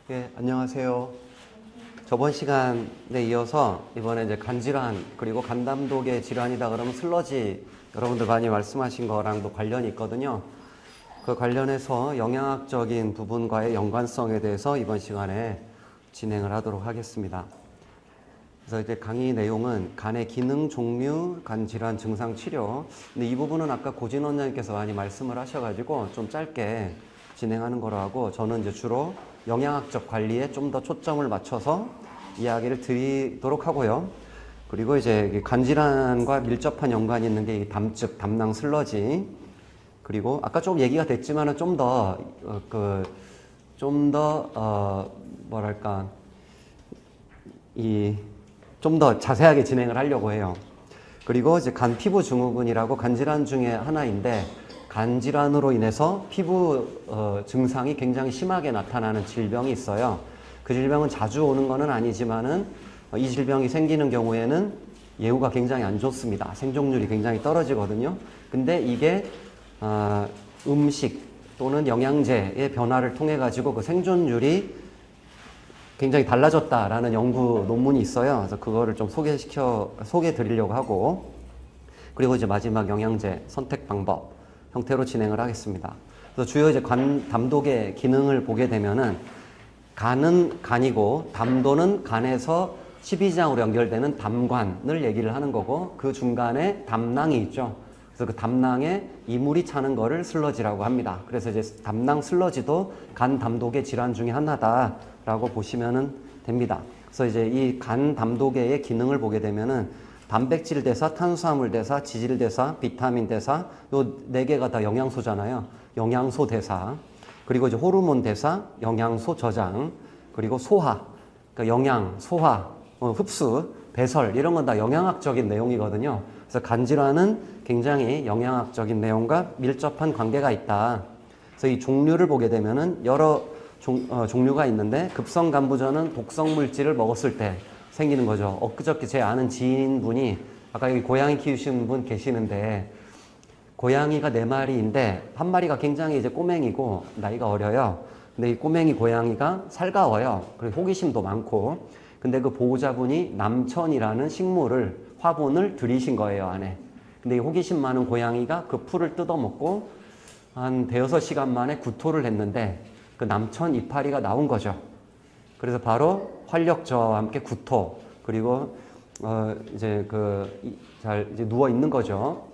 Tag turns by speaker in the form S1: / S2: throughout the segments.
S1: 예, 안녕하세요. 저번 시간에 이어서 이번에 이제 간질환 그리고 간담독의 질환이다 그러면 슬러지 여러분들 많이 말씀하신 거랑도 관련이 있거든요. 그 관련해서 영양학적인 부분과의 연관성에 대해서 이번 시간에 진행을 하도록 하겠습니다. 그래서 이제 강의 내용은 간의 기능 종류, 간 질환 증상 치료. 근데 이 부분은 아까 고진 원장님께서 많이 말씀을 하셔가지고 좀 짧게 진행하는 거로 하고, 저는 이제 주로 영양학적 관리에 좀 더 초점을 맞춰서 이야기를 드리도록 하고요. 그리고 이제 간 질환과 밀접한 연관이 있는 게 이 담즙, 담낭 슬러지. 그리고 아까 좀 얘기가 됐지만은 좀 더 자세하게 진행을 하려고 해요. 그리고 이제 간 피부 증후군이라고 간질환 중에 하나인데, 간질환으로 인해서 피부 증상이 굉장히 심하게 나타나는 질병이 있어요. 그 질병은 자주 오는 거는 아니지만은 이 질병이 생기는 경우에는 예후가 굉장히 안 좋습니다. 생존율이 굉장히 떨어지거든요. 근데 이게 음식 또는 영양제의 변화를 통해 가지고 그 생존율이 굉장히 달라졌다라는 연구 논문이 있어요. 그래서 그거를 좀 소개해 드리려고 하고, 그리고 이제 마지막 영양제 선택 방법 형태로 진행을 하겠습니다. 그래서 주요 이제 간 담독의 기능을 보게 되면은, 간은 간이고 담도는 간에서 십이지장으로 연결되는 담관을 얘기를 하는 거고, 그 중간에 담낭이 있죠. 그래서 그 담낭에 이물이 차는 거를 슬러지라고 합니다. 그래서 이제 담낭 슬러지도 간 담독의 질환 중에 하나다라고 보시면 됩니다. 그래서 이제 이 간 담독의 기능을 보게 되면은 단백질 대사, 탄수화물 대사, 지질 대사, 비타민 대사, 요 네 개가 다 영양소잖아요. 영양소 대사, 그리고 이제 호르몬 대사, 영양소 저장, 그리고 소화, 그러니까 영양, 소화, 흡수, 배설, 이런 건 다 영양학적인 내용이거든요. 그래서 간질환은 굉장히 영양학적인 내용과 밀접한 관계가 있다. 그래서 이 종류를 보게 되면은 여러 종류가 있는데, 급성 간부전은 독성 물질을 먹었을 때 생기는 거죠. 엊그저께 제 아는 지인분이, 아까 여기 고양이 키우시는 분 계시는데, 고양이가 4마리인데 한 마리가 굉장히 이제 꼬맹이고 나이가 어려요. 근데 이 꼬맹이 고양이가 살가워요. 그리고 호기심도 많고. 근데 그 보호자분이 남천이라는 식물을, 화분을 들이신 거예요, 안에. 근데 이 호기심 많은 고양이가 그 풀을 뜯어먹고 한 대여섯 시간 만에 구토를 했는데 그 남천 이파리가 나온 거죠. 그래서 바로 활력저하와 함께 구토, 그리고 이제 이제 누워 있는 거죠.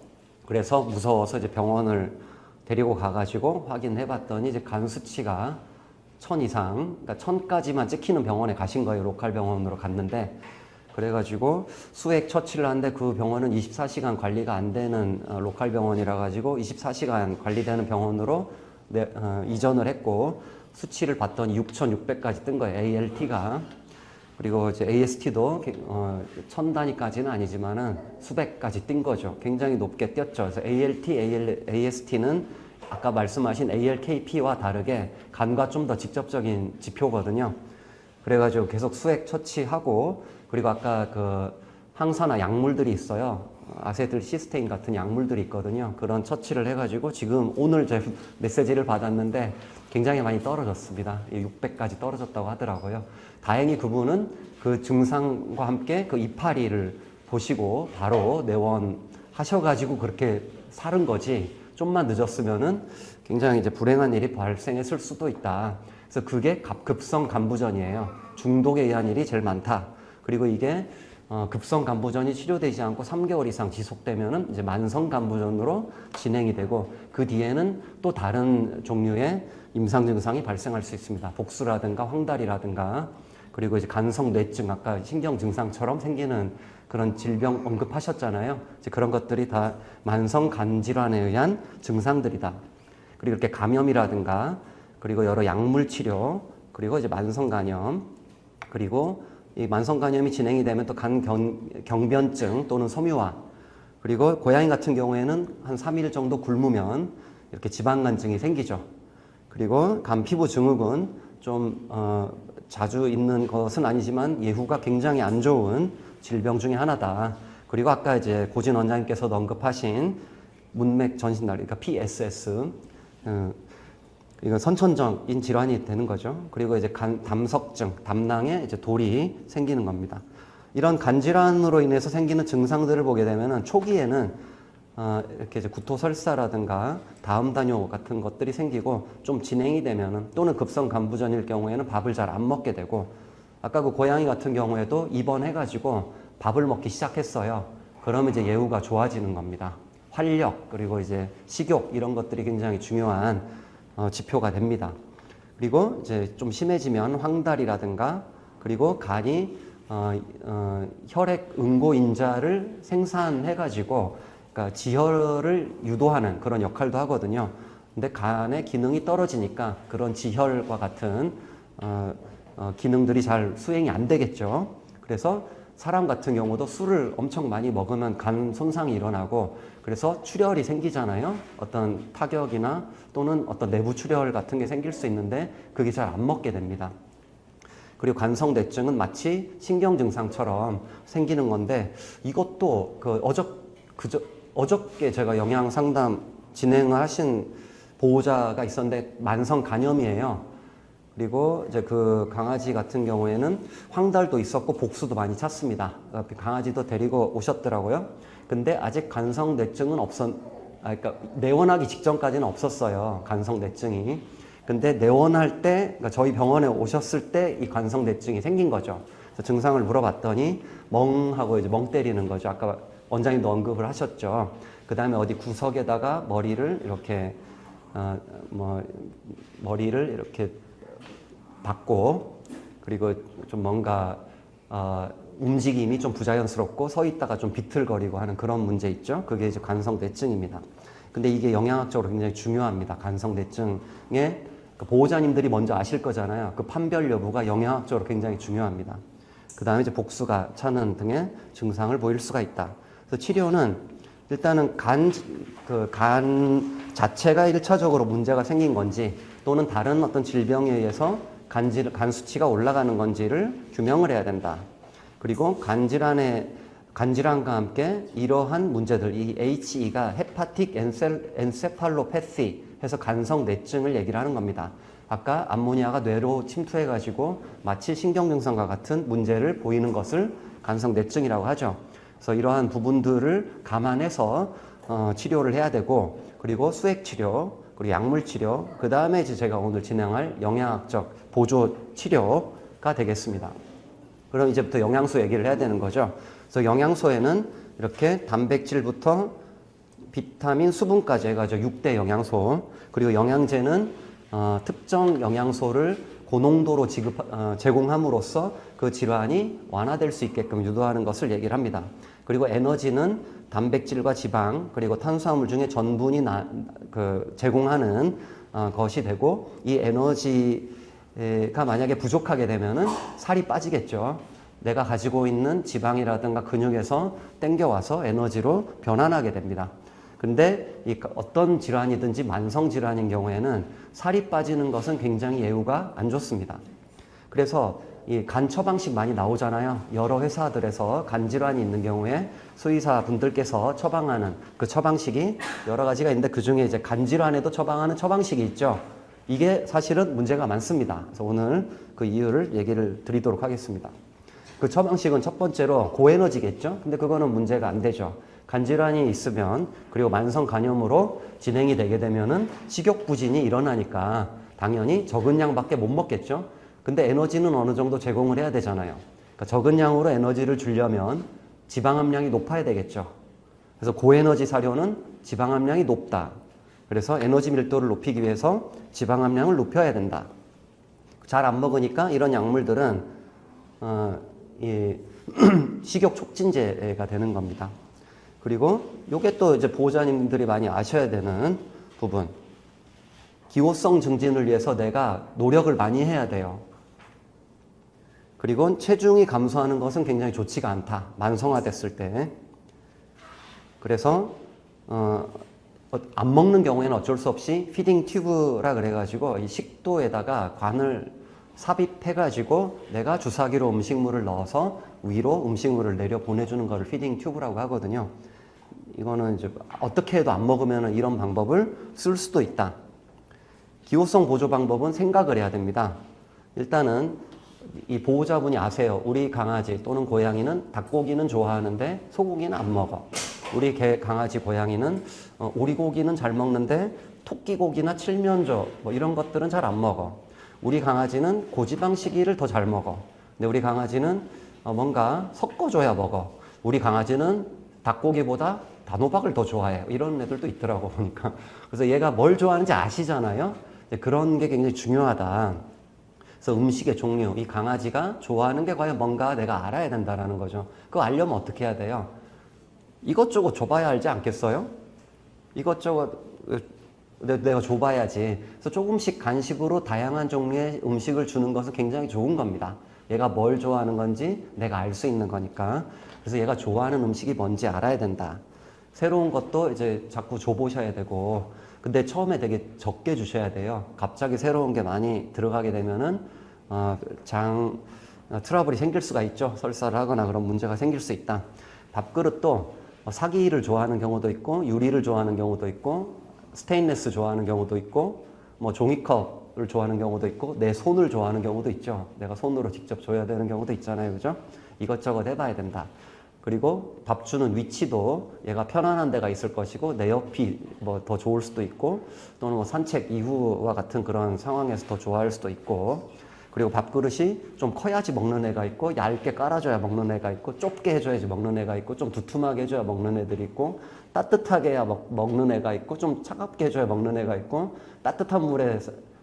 S1: 그래서 무서워서 이제 병원을 데리고 가가지고 확인해 봤더니 이제 간 수치가 1000 이상, 그러니까 1000까지만 찍히는 병원에 가신 거예요. 로컬 병원으로 갔는데, 그래가지고 수액 처치를 하는데 그 병원은 24시간 관리가 안 되는 로컬 병원이라 가지고 24시간 관리되는 병원으로 이전을 했고, 수치를 봤더니 6600까지 뜬 거예요, ALT가. 그리고 이제 AST도 1000단위까지는 아니지만은 수백까지 뛴 거죠. 굉장히 높게 뛰었죠. 그래서 ALT, AST는 아까 말씀하신 ALKP와 다르게 간과 좀 더 직접적인 지표거든요. 그래가지고 계속 수액 처치하고, 그리고 아까 그 항산화 약물들이 있어요. 아세틸시스테인 같은 약물들이 있거든요. 그런 처치를 해가지고 지금 오늘 제 메시지를 받았는데 굉장히 많이 떨어졌습니다. 600까지 떨어졌다고 하더라고요. 다행히 그분은 그 증상과 함께 그 이파리를 보시고 바로 내원하셔가지고 그렇게 사른 거지, 좀만 늦었으면은 굉장히 이제 불행한 일이 발생했을 수도 있다. 그래서 그게 급성 간부전이에요. 중독에 의한 일이 제일 많다. 그리고 이게 급성 간부전이 치료되지 않고 3개월 이상 지속되면은 이제 만성 간부전으로 진행이 되고, 그 뒤에는 또 다른 종류의 임상 증상이 발생할 수 있습니다. 복수라든가 황달이라든가, 그리고 이제 간성 뇌증, 아까 신경 증상처럼 생기는 그런 질병 언급하셨잖아요. 이제 그런 것들이 다 만성 간 질환에 의한 증상들이다. 그리고 이렇게 감염이라든가, 그리고 여러 약물 치료, 그리고 이제 만성 간염, 그리고 이 만성 간염이 진행이 되면 또 간 경변증 또는 섬유화, 그리고 고양이 같은 경우에는 한 3일 정도 굶으면 이렇게 지방간증이 생기죠. 그리고 간 피부 증후군, 좀 자주 있는 것은 아니지만 예후가 굉장히 안 좋은 질병 중에 하나다. 그리고 아까 이제 고진 원장님께서도 언급하신 문맥 전신달, 그러니까 PSS, 이거 선천적인 질환이 되는 거죠. 그리고 이제 담석증, 담낭에 이제 돌이 생기는 겁니다. 이런 간 질환으로 인해서 생기는 증상들을 보게 되면은 초기에는 이렇게 이제 구토설사라든가 다음단뇨 같은 것들이 생기고 좀 진행이 되면은 또는 급성 간부전일 경우에는 밥을 잘 안 먹게 되고 아까 그 고양이 같은 경우에도 입원해가지고 밥을 먹기 시작했어요. 그러면 이제 예후가 좋아지는 겁니다. 활력 그리고 이제 식욕 이런 것들이 굉장히 중요한 지표가 됩니다. 그리고 이제 좀 심해지면 황달이라든가 그리고 간이 혈액 응고인자를 생산해가지고 그러니까 지혈을 유도하는 그런 역할도 하거든요. 근데 간의 기능이 떨어지니까 그런 지혈과 같은 기능들이 잘 수행이 안 되겠죠. 그래서 사람 같은 경우도 술을 엄청 많이 먹으면 간 손상이 일어나고 그래서 출혈이 생기잖아요. 어떤 타격이나 또는 어떤 내부 출혈 같은 게 생길 수 있는데 그게 잘 안 먹게 됩니다. 그리고 간성뇌증은 마치 신경 증상처럼 생기는 건데 이것도 어저께 제가 영양 상담 진행을 하신 보호자가 있었는데 만성 간염이에요. 그리고 이제 그 강아지 같은 경우에는 황달도 있었고 복수도 많이 찼습니다. 강아지도 데리고 오셨더라고요. 근데 아직 간성뇌증은 그러니까 내원하기 직전까지는 없었어요. 간성뇌증이. 근데 내원할 때, 그러니까 저희 병원에 오셨을 때 이 간성뇌증이 생긴 거죠. 그래서 증상을 물어봤더니 멍하고 이제 멍 때리는 거죠. 아까 원장님도 언급을 하셨죠. 그 다음에 어디 구석에다가 머리를 이렇게 박고 그리고 좀 뭔가 움직임이 좀 부자연스럽고 서 있다가 좀 비틀거리고 하는 그런 문제 있죠. 그게 이제 간성뇌증입니다. 근데 이게 영양학적으로 굉장히 중요합니다. 간성뇌증의 보호자님들이 먼저 아실 거잖아요. 그 판별 여부가 영양학적으로 굉장히 중요합니다. 그 다음에 이제 복수가 차는 등의 증상을 보일 수가 있다. 그래서 치료는 일단은 간 자체가 1차적으로 문제가 생긴 건지 또는 다른 어떤 질병에 의해서 간 수치가 올라가는 건지를 규명을 해야 된다. 그리고 간질환과 함께 이러한 문제들, 이 HE가 헤파틱 엔세팔로패시 해서 간성뇌증을 얘기를 하는 겁니다. 아까 암모니아가 뇌로 침투해가지고 마치 신경증상과 같은 문제를 보이는 것을 간성뇌증이라고 하죠. 그래서 이러한 부분들을 감안해서 치료를 해야 되고 그리고 수액치료, 그리고 약물치료, 그 다음에 이제 제가 오늘 진행할 영양학적 보조 치료가 되겠습니다. 그럼 이제부터 영양소 얘기를 해야 되는 거죠. 그래서 영양소에는 이렇게 단백질부터 비타민, 수분까지 해가지고 6대 영양소, 그리고 영양제는 특정 영양소를 고농도로 제공함으로써 그 질환이 완화될 수 있게끔 유도하는 것을 얘기를 합니다. 그리고 에너지는 단백질과 지방 그리고 탄수화물 중에 전분이 제공하는 것이 되고 이 에너지가 만약에 부족하게 되면은 살이 빠지겠죠. 내가 가지고 있는 지방이라든가 근육에서 땡겨와서 에너지로 변환하게 됩니다. 근데 어떤 질환이든지 만성 질환인 경우에는 살이 빠지는 것은 굉장히 예후가 안 좋습니다. 그래서 이 간 처방식 많이 나오잖아요. 여러 회사들에서 간 질환이 있는 경우에 수의사 분들께서 처방하는 그 처방식이 여러 가지가 있는데 그 중에 이제 간 질환에도 처방하는 처방식이 있죠. 이게 사실은 문제가 많습니다. 그래서 오늘 그 이유를 얘기를 드리도록 하겠습니다. 그 처방식은 첫 번째로 고에너지겠죠. 근데 그거는 문제가 안 되죠. 간 질환이 있으면 그리고 만성 간염으로 진행이 되게 되면은 식욕 부진이 일어나니까 당연히 적은 양밖에 못 먹겠죠. 근데 에너지는 어느 정도 제공을 해야 되잖아요. 그러니까 적은 양으로 에너지를 주려면 지방 함량이 높아야 되겠죠. 그래서 고에너지 사료는 지방 함량이 높다. 그래서 에너지 밀도를 높이기 위해서 지방 함량을 높여야 된다. 잘 안 먹으니까 이런 약물들은 식욕 촉진제가 되는 겁니다. 그리고 요게 또 이제 보호자님들이 많이 아셔야 되는 부분. 기호성 증진을 위해서 내가 노력을 많이 해야 돼요. 그리고 체중이 감소하는 것은 굉장히 좋지가 않다. 만성화됐을 때. 그래서 안 먹는 경우에는 어쩔 수 없이 피딩 튜브라 그래가지고 이 식도에다가 관을 삽입해가지고 내가 주사기로 음식물을 넣어서 위로 음식물을 내려 보내주는 것을 피딩 튜브라고 하거든요. 이거는 이제 어떻게 해도 안 먹으면 이런 방법을 쓸 수도 있다. 기호성 보조 방법은 생각을 해야 됩니다. 일단은 이 보호자분이 아세요. 우리 강아지 또는 고양이는 닭고기는 좋아하는데 소고기는 안 먹어. 우리 강아지 고양이는 오리고기는 잘 먹는데 토끼고기나 칠면조 뭐 이런 것들은 잘 안 먹어. 우리 강아지는 고지방식이를 더 잘 먹어. 근데 우리 강아지는 뭔가 섞어줘야 먹어. 우리 강아지는 닭고기보다 단호박을 더 좋아해. 이런 애들도 있더라고 보니까. 그래서 얘가 뭘 좋아하는지 아시잖아요. 그런 게 굉장히 중요하다. 그래서 음식의 종류, 이 강아지가 좋아하는 게 과연 뭔가 내가 알아야 된다는 거죠. 그거 알려면 어떻게 해야 돼요? 이것저것 줘봐야 알지 않겠어요? 이것저것 내가 줘봐야지. 그래서 조금씩 간식으로 다양한 종류의 음식을 주는 것은 굉장히 좋은 겁니다. 얘가 뭘 좋아하는 건지 내가 알 수 있는 거니까. 그래서 얘가 좋아하는 음식이 뭔지 알아야 된다. 새로운 것도 이제 자꾸 줘보셔야 되고, 근데 처음에 되게 적게 주셔야 돼요. 갑자기 새로운 게 많이 들어가게 되면은 트러블이 생길 수가 있죠. 설사를 하거나 그런 문제가 생길 수 있다. 밥그릇도 사기를 좋아하는 경우도 있고, 유리를 좋아하는 경우도 있고, 스테인레스 좋아하는 경우도 있고, 뭐 종이컵을 좋아하는 경우도 있고, 내 손을 좋아하는 경우도 있죠. 내가 손으로 직접 줘야 되는 경우도 있잖아요. 그죠? 이것저것 해봐야 된다. 그리고 밥 주는 위치도 얘가 편안한 데가 있을 것이고, 내 옆이 뭐 더 좋을 수도 있고, 또는 뭐 산책 이후와 같은 그런 상황에서 더 좋아할 수도 있고, 그리고 밥그릇이 좀 커야지 먹는 애가 있고, 얇게 깔아줘야 먹는 애가 있고, 좁게 해줘야지 먹는 애가 있고, 좀 두툼하게 해줘야 먹는 애들이 있고, 따뜻하게 해야 먹는 애가 있고, 좀 차갑게 해줘야 먹는 애가 있고, 따뜻한 물에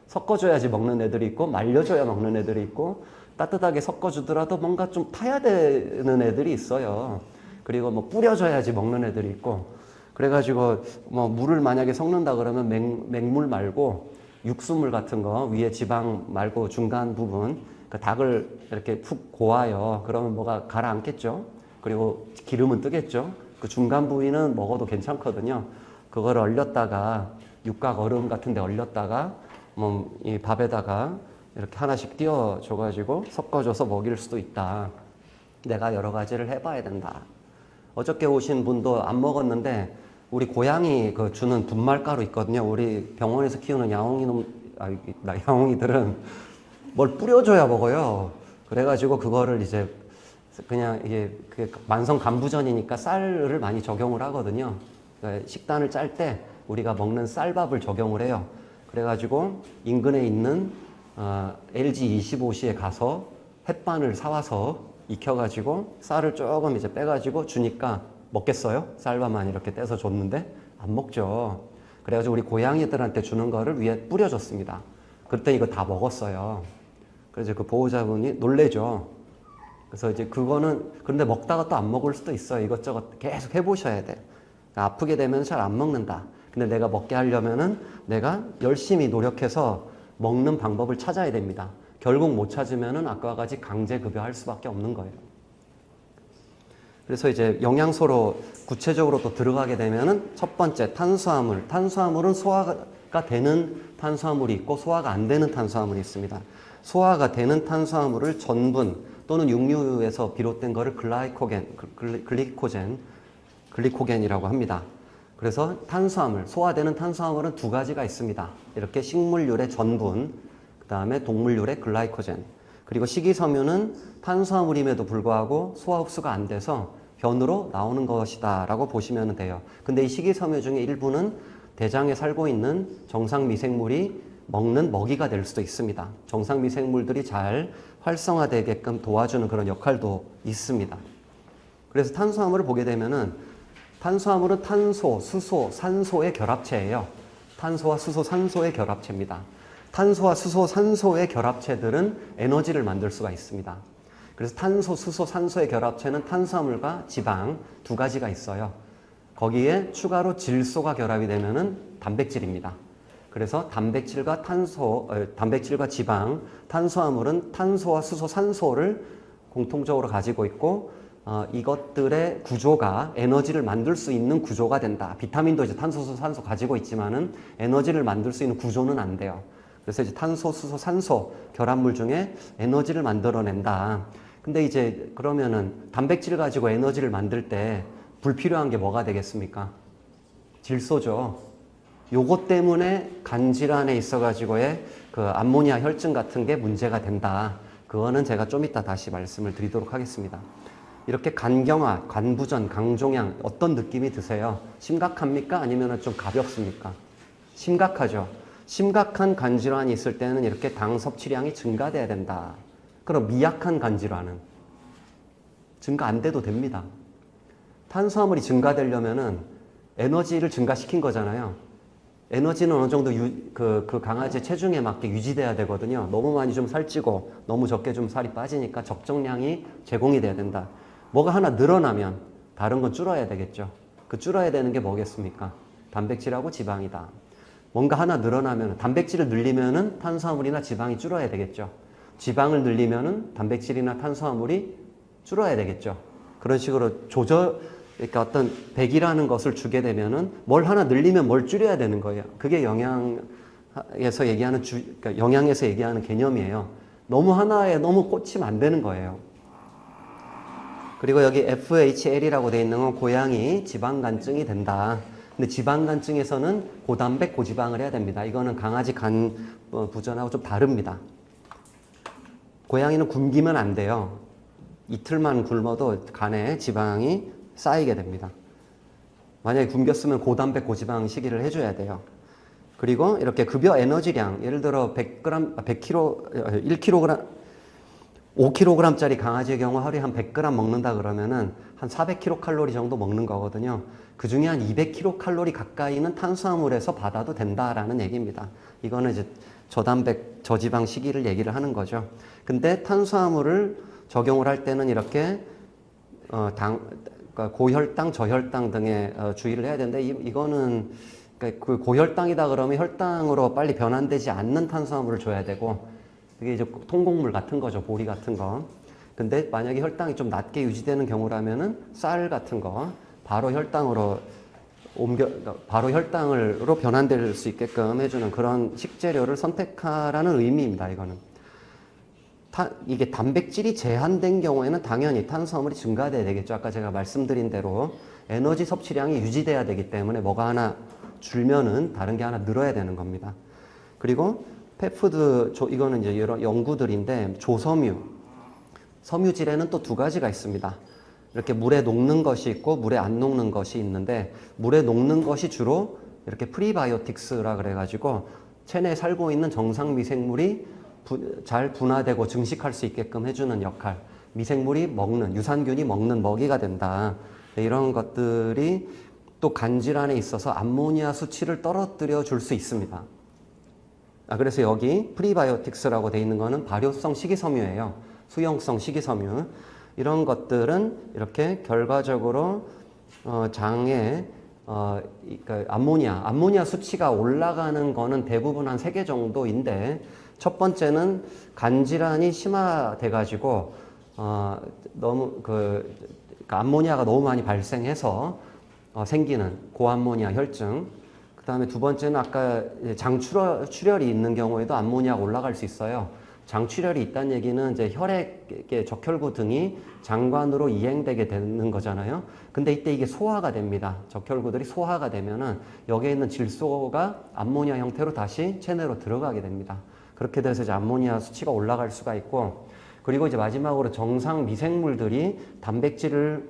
S1: 섞어줘야지 먹는 애들이 있고, 말려줘야 먹는 애들이 있고, 따뜻하게 섞어주더라도 뭔가 좀 타야 되는 애들이 있어요. 그리고 뭐 뿌려줘야지 먹는 애들이 있고, 그래가지고 뭐 물을 만약에 섞는다 그러면 맹물 말고 육수물 같은 거 위에 지방 말고 중간 부분, 그 닭을 이렇게 푹 고아요. 그러면 뭐가 가라앉겠죠. 그리고 기름은 뜨겠죠. 그 중간 부위는 먹어도 괜찮거든요. 그걸 얼렸다가 육각 얼음 같은 데 얼렸다가 뭐 이 밥에다가 이렇게 하나씩 띄워줘가지고 섞어줘서 먹일 수도 있다. 내가 여러 가지를 해봐야 된다. 어저께 오신 분도 안 먹었는데 우리 고양이 그 주는 분말가루 있거든요. 우리 병원에서 키우는 야옹이들은 뭘 뿌려줘야 먹어요. 그래가지고 그거를 이제 그냥 이게 만성 간부전이니까 쌀을 많이 적용을 하거든요. 그러니까 식단을 짤 때 우리가 먹는 쌀밥을 적용을 해요. 그래가지고 인근에 있는 LG25시에 가서 햇반을 사와서 익혀가지고 쌀을 조금 이제 빼가지고 주니까 먹겠어요? 쌀밥만 이렇게 떼서 줬는데 안 먹죠. 그래가지고 우리 고양이들한테 주는 거를 위에 뿌려줬습니다. 그때 이거 다 먹었어요. 그래서 그 보호자분이 놀래죠. 그래서 이제 그거는 그런데 먹다가 또 안 먹을 수도 있어요. 이것저것 계속 해보셔야 돼. 그러니까 아프게 되면 잘 안 먹는다. 근데 내가 먹게 하려면은 내가 열심히 노력해서 먹는 방법을 찾아야 됩니다. 결국 못 찾으면은 아까와 같이 강제 급여할 수밖에 없는 거예요. 그래서 이제 영양소로 구체적으로 또 들어가게 되면은 첫 번째 탄수화물. 탄수화물은 소화가 되는 탄수화물이 있고 소화가 안 되는 탄수화물이 있습니다. 소화가 되는 탄수화물을 전분 또는 육류에서 비롯된 거를 글리코겐이라고 합니다. 그래서 탄수화물, 소화되는 탄수화물은 두 가지가 있습니다. 이렇게 식물유의 전분, 그 다음에 동물유의 글라이코젠. 그리고 식이섬유는 탄수화물임에도 불구하고 소화 흡수가 안 돼서 변으로 나오는 것이다 라고 보시면 돼요. 근데 이 식이섬유 중에 일부는 대장에 살고 있는 정상 미생물이 먹는 먹이가 될 수도 있습니다. 정상 미생물들이 잘 활성화되게끔 도와주는 그런 역할도 있습니다. 그래서 탄수화물을 보게 되면은 탄수화물은 탄소, 수소, 산소의 결합체예요. 탄소와 수소, 산소의 결합체입니다. 탄소와 수소, 산소의 결합체들은 에너지를 만들 수가 있습니다. 그래서 탄소, 수소, 산소의 결합체는 탄수화물과 지방 두 가지가 있어요. 거기에 추가로 질소가 결합이 되면은 단백질입니다. 그래서 단백질과 지방, 탄수화물은 탄소와 수소, 산소를 공통적으로 가지고 있고 이것들의 구조가 에너지를 만들 수 있는 구조가 된다. 비타민도 이제 탄소, 수소, 산소 가지고 있지만은 에너지를 만들 수 있는 구조는 안 돼요. 그래서 이제 탄소, 수소, 산소 결합물 중에 에너지를 만들어낸다. 근데 이제 그러면은 단백질 가지고 에너지를 만들 때 불필요한 게 뭐가 되겠습니까? 질소죠. 요것 때문에 간 질환에 있어가지고의 그 암모니아 혈증 같은 게 문제가 된다. 그거는 제가 좀 이따 다시 말씀을 드리도록 하겠습니다. 이렇게 간경화, 간부전, 강종양 어떤 느낌이 드세요? 심각합니까? 아니면 좀 가볍습니까? 심각하죠. 심각한 간질환이 있을 때는 이렇게 당 섭취량이 증가돼야 된다. 그럼 미약한 간질환은 증가 안 돼도 됩니다. 탄수화물이 증가되려면은 에너지를 증가시킨 거잖아요. 에너지는 어느 정도 그 강아지 체중에 맞게 유지돼야 되거든요. 너무 많이 좀 살찌고 너무 적게 좀 살이 빠지니까 적정량이 제공이 돼야 된다. 뭐가 하나 늘어나면 다른 건 줄어야 되겠죠. 그 줄어야 되는 게 뭐겠습니까? 단백질하고 지방이다. 뭔가 하나 늘어나면 단백질을 늘리면은 탄수화물이나 지방이 줄어야 되겠죠. 지방을 늘리면은 단백질이나 탄수화물이 줄어야 되겠죠. 그런 식으로 그러니까 어떤 백이라는 것을 주게 되면은 뭘 하나 늘리면 뭘 줄여야 되는 거예요. 그게 영양에서 얘기하는 그러니까 영양에서 얘기하는 개념이에요. 너무 하나에 너무 꽂히면 안 되는 거예요. 그리고 여기 FHL이라고 되어 있는 건 고양이 지방간증이 된다. 근데 지방간증에서는 고단백, 고지방을 해야 됩니다. 이거는 강아지 간 부전하고 좀 다릅니다. 고양이는 굶기면 안 돼요. 이틀만 굶어도 간에 지방이 쌓이게 됩니다. 만약에 굶겼으면 고단백, 고지방 시기를 해줘야 돼요. 그리고 이렇게 급여 에너지량, 예를 들어 5kg짜리 강아지의 경우 하루에 한 100g 먹는다 그러면은 한 400kcal 정도 먹는 거거든요. 그 중에 한 200kcal 가까이는 탄수화물에서 받아도 된다라는 얘기입니다. 이거는 이제 저단백, 저지방 시기를 얘기를 하는 거죠. 근데 탄수화물을 적용을 할 때는 이렇게 그러니까 고혈당, 저혈당 등에 주의를 해야 되는데 이거는 그러니까 그 고혈당이다 그러면 혈당으로 빨리 변환되지 않는 탄수화물을 줘야 되고 그게 이제 통곡물 같은 거죠. 보리 같은 거. 근데 만약에 혈당이 좀 낮게 유지되는 경우라면은 쌀 같은 거 바로 혈당으로 바로 혈당으로 변환될 수 있게끔 해주는 그런 식재료를 선택하라는 의미입니다. 이거는. 이게 단백질이 제한된 경우에는 당연히 탄수화물이 증가돼야 되겠죠. 아까 제가 말씀드린 대로 에너지 섭취량이 유지돼야 되기 때문에 뭐가 하나 줄면은 다른 게 하나 늘어야 되는 겁니다. 그리고 펫푸드, 이거는 이제 여러 연구들인데 조섬유, 섬유질에는 또 두 가지가 있습니다. 이렇게 물에 녹는 것이 있고 물에 안 녹는 것이 있는데 물에 녹는 것이 주로 이렇게 프리바이오틱스라 그래가지고 체내에 살고 있는 정상 미생물이 잘 분화되고 증식할 수 있게끔 해주는 역할, 미생물이 먹는, 유산균이 먹는 먹이가 된다. 이런 것들이 또 간질환에 있어서 암모니아 수치를 떨어뜨려 줄 수 있습니다. 그래서 여기 프리바이오틱스라고 되어 있는 거는 발효성 식이섬유예요. 수용성 식이섬유. 이런 것들은 이렇게 결과적으로 장에 그러니까 암모니아 수치가 올라가는 거는 대부분 한 3개 정도인데 첫 번째는 간질환이 심화돼가지고 너무 그러니까 암모니아가 너무 많이 발생해서 생기는 고암모니아 혈증. 그 다음에 두 번째는 아까 장출혈이 있는 경우에도 암모니아가 올라갈 수 있어요. 장출혈이 있다는 얘기는 이제 혈액의 적혈구 등이 장관으로 이행되게 되는 거잖아요. 근데 이때 이게 소화가 됩니다. 적혈구들이 소화가 되면은 여기에 있는 질소가 암모니아 형태로 다시 체내로 들어가게 됩니다. 그렇게 돼서 이제 암모니아 수치가 올라갈 수가 있고, 그리고 이제 마지막으로 정상 미생물들이 단백질을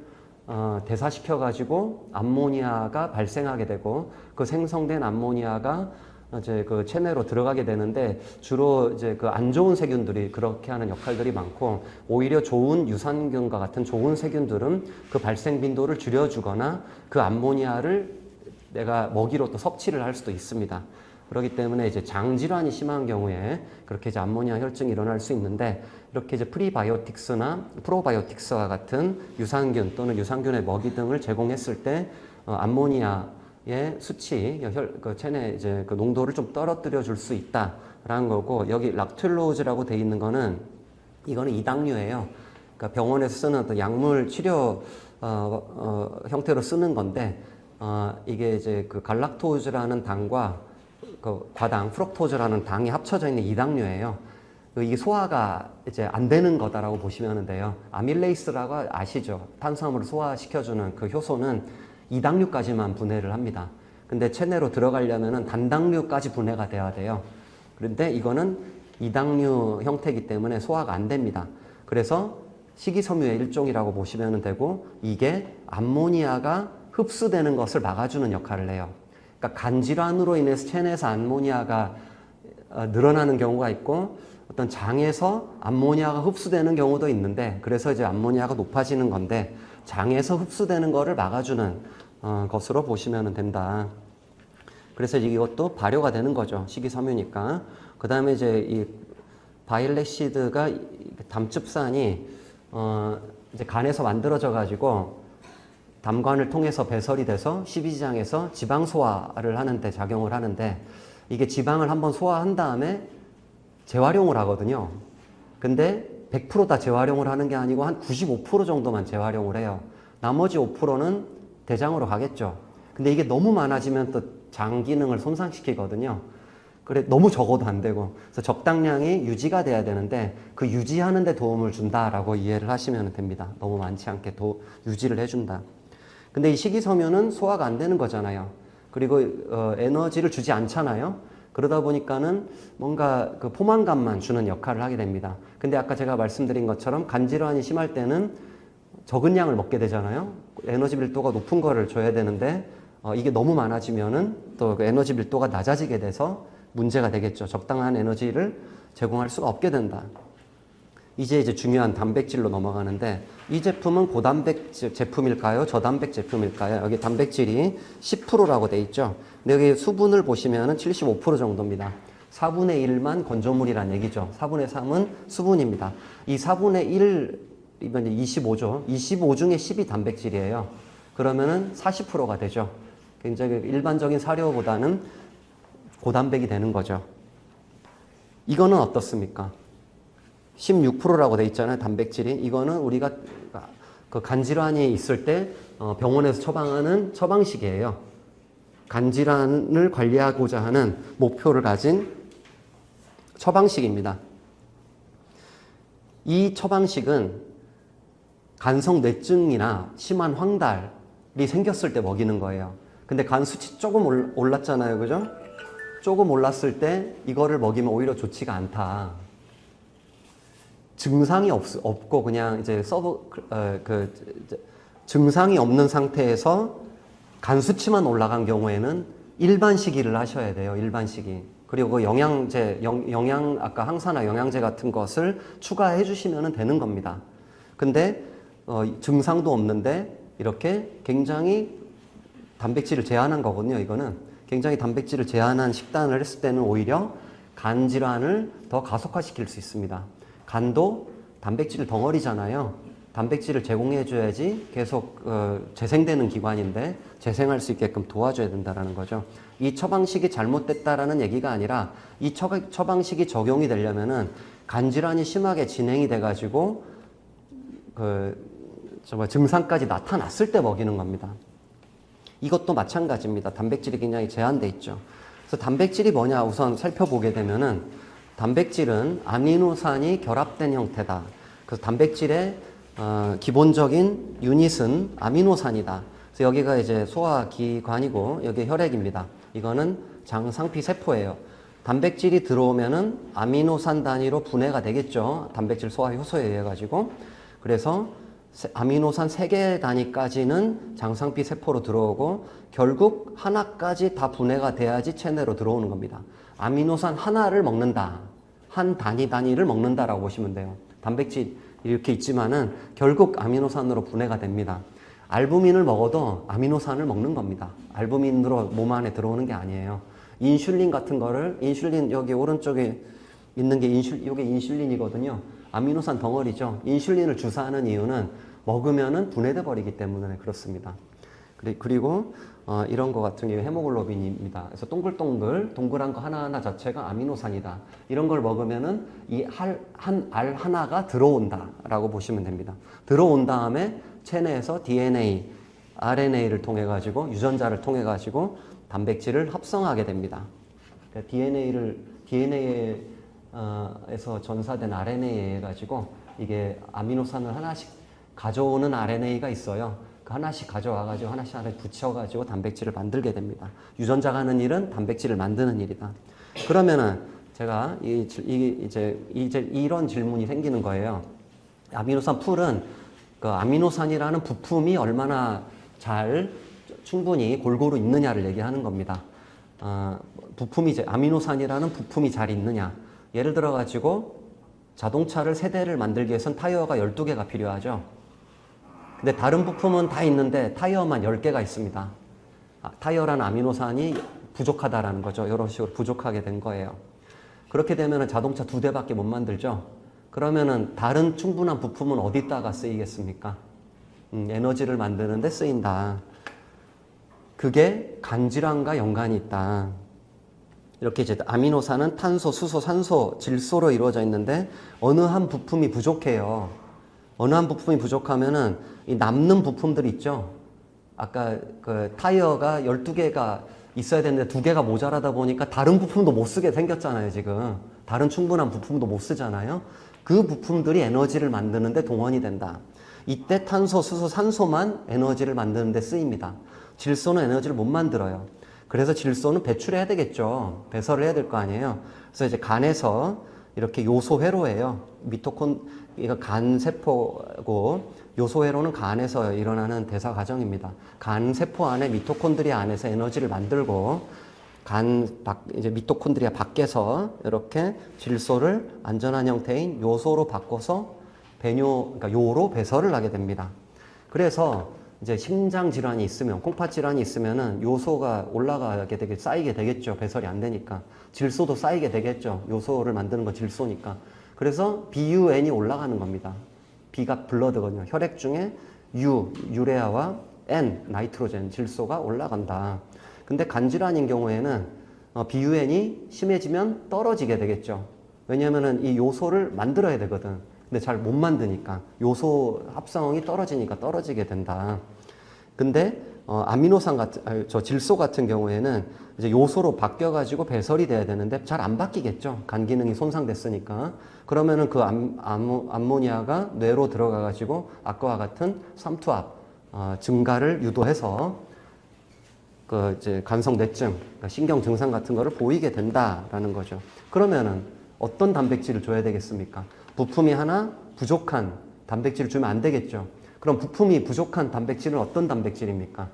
S1: 대사시켜가지고 암모니아가 발생하게 되고 그 생성된 암모니아가 이제 그 체내로 들어가게 되는데 주로 이제 그 안 좋은 세균들이 그렇게 하는 역할들이 많고 오히려 좋은 유산균과 같은 좋은 세균들은 그 발생 빈도를 줄여주거나 그 암모니아를 내가 먹이로 또 섭취를 할 수도 있습니다. 그렇기 때문에 이제 장질환이 심한 경우에 그렇게 이제 암모니아 혈증이 일어날 수 있는데 이렇게 이제 프리바이오틱스나 프로바이오틱스와 같은 유산균 또는 유산균의 먹이 등을 제공했을 때 암모니아의 수치, 그 체내 이제 그 농도를 좀 떨어뜨려 줄 수 있다라는 거고, 여기 락툴로즈라고 돼 있는 거는 이거는 이당류예요. 그러니까 병원에서 쓰는 어떤 약물 치료 형태로 쓰는 건데 이게 이제 그 갈락토즈라는 당과 그 과당, 프럭토즈라는 당이 합쳐져 있는 이당류예요. 이게 소화가 이제 안 되는 거다라고 보시면 돼요. 아밀레이스라고 아시죠? 탄수화물을 소화시켜주는 그 효소는 이당류까지만 분해를 합니다. 근데 체내로 들어가려면은 단당류까지 분해가 돼야 돼요. 그런데 이거는 이당류 형태이기 때문에 소화가 안 됩니다. 그래서 식이섬유의 일종이라고 보시면 되고, 이게 암모니아가 흡수되는 것을 막아주는 역할을 해요. 그러니까 간질환으로 인해서 체내에서 암모니아가 늘어나는 경우가 있고, 어떤 장에서 암모니아가 흡수되는 경우도 있는데, 그래서 이제 암모니아가 높아지는 건데, 장에서 흡수되는 거를 막아주는 것으로 보시면 된다. 그래서 이것도 발효가 되는 거죠. 식이섬유니까. 그 다음에 이제 이 바일레시드가 담즙산이 이제 간에서 만들어져 가지고 담관을 통해서 배설이 돼서 십이지장에서 지방 소화를 하는데 작용을 하는데, 이게 지방을 한번 소화한 다음에 재활용을 하거든요. 근데 100% 다 재활용을 하는 게 아니고 한 95% 정도만 재활용을 해요. 나머지 5%는 대장으로 가겠죠. 근데 이게 너무 많아지면 또 장 기능을 손상시키거든요. 그래, 너무 적어도 안 되고. 그래서 적당량이 유지가 돼야 되는데, 그 유지하는 데 도움을 준다라고 이해를 하시면 됩니다. 너무 많지 않게 유지를 해준다. 근데 이 식이섬유는 소화가 안 되는 거잖아요. 그리고 에너지를 주지 않잖아요. 그러다 보니까는 뭔가 그 포만감만 주는 역할을 하게 됩니다. 근데 아까 제가 말씀드린 것처럼 간질환이 심할 때는 적은 양을 먹게 되잖아요. 에너지 밀도가 높은 거를 줘야 되는데, 이게 너무 많아지면은 또 그 에너지 밀도가 낮아지게 돼서 문제가 되겠죠. 적당한 에너지를 제공할 수가 없게 된다. 이제 중요한 단백질로 넘어가는데, 이 제품은 고단백 제품일까요? 저단백 제품일까요? 여기 단백질이 10%라고 돼 있죠. 근데 여기 수분을 보시면은 75% 정도입니다. 4분의 1만 건조물이란 얘기죠. 4분의 3은 수분입니다. 이 4분의 1이면 25죠. 25 중에 10이 단백질이에요. 그러면은 40%가 되죠. 굉장히 일반적인 사료보다는 고단백이 되는 거죠. 이거는 어떻습니까? 16%라고 돼 있잖아요. 단백질이. 이거는 우리가 그 간질환이 있을 때 병원에서 처방하는 처방식이에요. 간질환을 관리하고자 하는 목표를 가진 처방식입니다. 이 처방식은 간성 뇌증이나 심한 황달이 생겼을 때 먹이는 거예요. 근데 간 수치 조금 올랐잖아요. 그죠? 조금 올랐을 때 이거를 먹이면 오히려 좋지가 않다. 증상이 없고 그냥 이제 증상이 없는 상태에서 간 수치만 올라간 경우에는 일반 식이를 하셔야 돼요. 일반 식이. 그리고 그 아까 항산화 영양제 같은 것을 추가해 주시면 되는 겁니다. 근데 증상도 없는데 이렇게 굉장히 단백질을 제한한 거거든요. 이거는 굉장히 단백질을 제한한 식단을 했을 때는 오히려 간 질환을 더 가속화시킬 수 있습니다. 간도 단백질 덩어리잖아요. 단백질을 제공해 줘야지 계속 재생되는 기관인데 재생할 수 있게끔 도와줘야 된다는 거죠. 이 처방식이 잘못됐다라는 얘기가 아니라, 이 처방식이 적용이 되려면은 간 질환이 심하게 진행이 돼가지고 증상까지 나타났을 때 먹이는 겁니다. 이것도 마찬가지입니다. 단백질이 굉장히 제한돼 있죠. 그래서 단백질이 뭐냐 우선 살펴보게 되면은, 단백질은 아미노산이 결합된 형태다. 그래서 단백질의 기본적인 유닛은 아미노산이다. 그래서 여기가 이제 소화기관이고 여기 혈액입니다. 이거는 장상피 세포예요. 단백질이 들어오면은 아미노산 단위로 분해가 되겠죠. 단백질 소화 효소에 의해 가지고. 그래서 아미노산 3개 단위까지는 장상피 세포로 들어오고 결국 하나까지 다 분해가 돼야지 체내로 들어오는 겁니다. 아미노산 하나를 먹는다. 한 단위를 먹는다라고 보시면 돼요. 단백질 이렇게 있지만은 결국 아미노산으로 분해가 됩니다. 알부민을 먹어도 아미노산을 먹는 겁니다. 알부민으로 몸 안에 들어오는 게 아니에요. 인슐린 같은 거를, 인슐린 여기 오른쪽에 있는 게 이게 인슐린이거든요. 아미노산 덩어리죠. 인슐린을 주사하는 이유는 먹으면은 분해돼 버리기 때문에 그렇습니다. 그리고 이런 거 같은 경우 헤모글로빈입니다. 그래서 동글한 거 하나하나 자체가 아미노산이다. 이런 걸 먹으면은 이 알 하나가 들어온다라고 보시면 됩니다. 들어온 다음에 체내에서 DNA, RNA를 통해 가지고 유전자를 통해 가지고 단백질을 합성하게 됩니다. 그러니까 DNA에서 전사된 RNA에 의해 가지고 이게 아미노산을 하나씩 가져오는 RNA가 있어요. 하나씩 가져와가지고 하나씩 붙여가지고 단백질을 만들게 됩니다. 유전자가 하는 일은 단백질을 만드는 일이다. 그러면은 제가 이제 이런 질문이 생기는 거예요. 아미노산 풀은 그 아미노산이라는 부품이 얼마나 잘 충분히 골고루 있느냐를 얘기하는 겁니다. 부품이 이제 아미노산이라는 부품이 잘 있느냐. 예를 들어 가지고 자동차를 세대를 만들기 위해선 타이어가 12개가 필요하죠. 근데 다른 부품은 다 있는데 타이어만 10개가 있습니다. 타이어라는 아미노산이 부족하다라는 거죠. 이런 식으로 부족하게 된 거예요. 그렇게 되면 자동차 2대밖에 못 만들죠. 그러면은 다른 충분한 부품은 어디다가 쓰이겠습니까? 에너지를 만드는 데 쓰인다. 그게 간질환과 연관이 있다. 이렇게 이제 아미노산은 탄소, 수소, 산소, 질소로 이루어져 있는데 어느 한 부품이 부족해요. 어느 한 부품이 부족하면은 이 남는 부품들 있죠. 아까 그 타이어가 12개가 있어야 되는데 2개가 모자라다 보니까 다른 부품도 못 쓰게 생겼잖아요, 지금. 다른 충분한 부품도 못 쓰잖아요. 그 부품들이 에너지를 만드는데 동원이 된다. 이때 탄소, 수소, 산소만 에너지를 만드는데 쓰입니다. 질소는 에너지를 못 만들어요. 그래서 질소는 배출해야 되겠죠. 배설을 해야 될 거 아니에요. 그래서 이제 간에서 이렇게 요소 회로예요. 이거 간 세포고 요소 회로는 간에서 일어나는 대사 과정입니다. 간 세포 안에 미토콘드리아 안에서 에너지를 만들고 이제 미토콘드리아 밖에서 이렇게 질소를 안전한 형태인 요소로 바꿔서 그러니까 요로 배설을 하게 됩니다. 그래서 이제 심장 질환이 있으면, 콩팥 질환이 있으면은 요소가 쌓이게 되겠죠. 배설이 안 되니까. 질소도 쌓이게 되겠죠. 요소를 만드는 건 질소니까. 그래서 BUN이 올라가는 겁니다. B가 블러드거든요. 혈액 중에 유레아와 N, 나이트로젠, 질소가 올라간다. 근데 간질환인 경우에는 BUN이 심해지면 떨어지게 되겠죠. 왜냐면은 이 요소를 만들어야 되거든. 근데 잘 못 만드니까 요소 합성이 떨어지니까 떨어지게 된다. 근데 질소 같은 경우에는 이제 요소로 바뀌어가지고 배설이 돼야 되는데 잘 안 바뀌겠죠. 간 기능이 손상됐으니까. 그러면은 그 암모니아가 뇌로 들어가가지고 아까와 같은 삼투압 증가를 유도해서 그 이제 간성뇌증, 그러니까 신경 증상 같은 거를 보이게 된다라는 거죠. 그러면은 어떤 단백질을 줘야 되겠습니까? 부품이 하나 부족한 단백질을 주면 안 되겠죠. 그럼 부품이 부족한 단백질은 어떤 단백질입니까?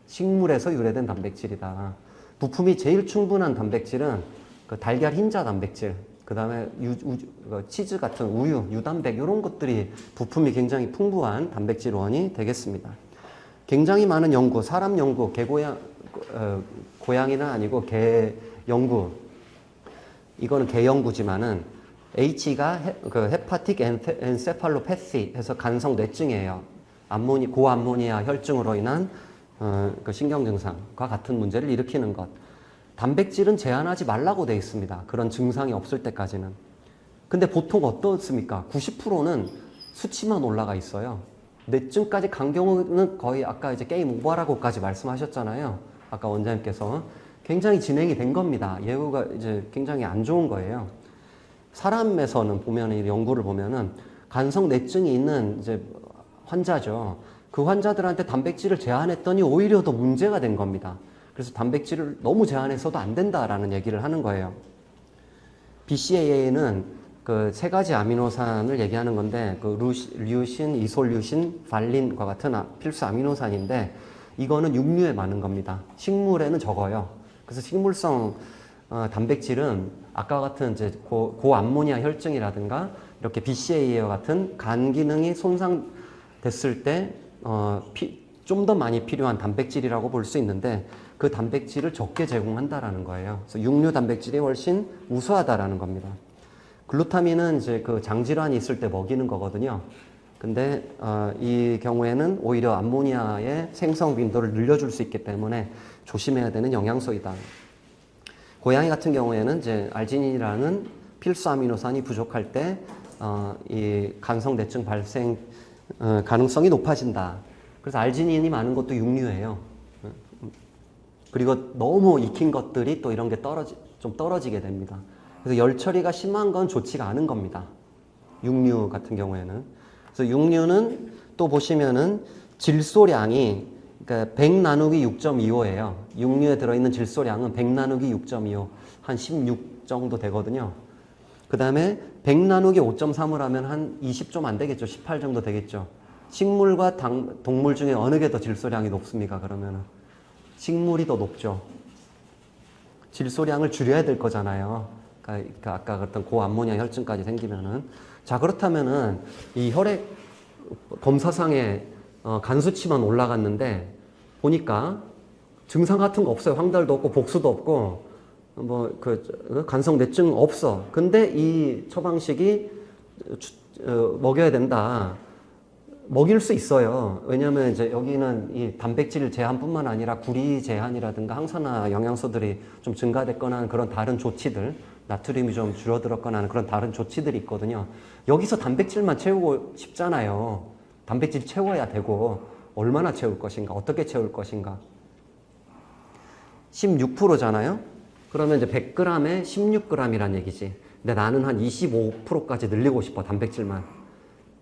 S1: 식물에서 유래된 단백질이다. 부품이 제일 충분한 단백질은 그 달걀 흰자 단백질, 그 다음에 치즈 같은 우유, 유단백 이런 것들이 부품이 굉장히 풍부한 단백질원이 되겠습니다. 굉장히 많은 연구, 사람 연구, 고양이는 아니고 개 연구, 이거는 개 연구지만은 H가 헤파틱 엔세팔로패시 해서 간성 뇌증이에요. 고암모니아 혈증으로 인한 그 신경 증상과 같은 문제를 일으키는 것. 단백질은 제한하지 말라고 되어 있습니다. 그런 증상이 없을 때까지는. 근데 보통 어떻습니까? 90%는 수치만 올라가 있어요. 뇌증까지 간 경우는 거의 아까 이제 게임 오버라고까지 말씀하셨잖아요. 아까 원장님께서. 굉장히 진행이 된 겁니다. 예후가 이제 굉장히 안 좋은 거예요. 사람에서는 보면은, 연구를 보면은, 간성 뇌증이 있는 이제 환자죠. 그 환자들한테 단백질을 제한했더니 오히려 더 문제가 된 겁니다. 그래서 단백질을 너무 제한해서도 안 된다라는 얘기를 하는 거예요. BCAA는 그 세 가지 아미노산을 얘기하는 건데, 그 류신, 이솔류신, 발린과 같은 필수 아미노산인데, 이거는 육류에 많은 겁니다. 식물에는 적어요. 그래서 식물성 단백질은 아까 같은 이제 고암모니아 혈증이라든가 이렇게 BCAA와 같은 간 기능이 손상됐을 때 좀 더 많이 필요한 단백질이라고 볼 수 있는데 그 단백질을 적게 제공한다라는 거예요. 그래서 육류 단백질이 훨씬 우수하다라는 겁니다. 글루타민은 이제 그 장질환이 있을 때 먹이는 거거든요. 근데 이 경우에는 오히려 암모니아의 생성 빈도를 늘려줄 수 있기 때문에 조심해야 되는 영양소이다. 고양이 같은 경우에는 이제 알지닌이라는 필수 아미노산이 부족할 때 이 간성뇌증 발생 가능성이 높아진다. 그래서 알지닌이 많은 것도 육류예요. 그리고 너무 익힌 것들이 또 이런 게 좀 떨어지게 됩니다. 그래서 열 처리가 심한 건 좋지가 않은 겁니다. 육류 같은 경우에는. 그래서 육류는 또 보시면은 질소량이 그러니까 100 나누기 6.25예요. 육류에 들어있는 질소량은 100 나누기 6.25, 한 16 정도 되거든요. 그 다음에 100 나누기 5.3을 하면 한 20 좀 안 되겠죠. 18 정도 되겠죠. 식물과 동물 중에 어느 게 더 질소량이 높습니까? 그러면은 식물이 더 높죠. 질소량을 줄여야 될 거잖아요. 그러니까 아까 그랬던 고암모니아 혈증까지 생기면은. 자, 그렇다면은 이 혈액 검사상에 간 수치만 올라갔는데 보니까 증상 같은 거 없어요. 황달도 없고 복수도 없고 간성 뇌증 없어. 근데 이 처방식이 먹여야 된다. 먹일 수 있어요. 왜냐하면 이제 여기는 이 단백질 제한뿐만 아니라 구리 제한이라든가 항산화 영양소들이 좀 증가됐거나 하는 그런 다른 조치들, 나트륨이 좀 줄어들었거나 하는 그런 다른 조치들이 있거든요. 여기서 단백질만 채우고 싶잖아요. 단백질 채워야 되고 얼마나 채울 것인가, 어떻게 채울 것인가. 16%잖아요. 그러면 이제 100g에 16g이란 얘기지. 근데 나는 한 25%까지 늘리고 싶어, 단백질만.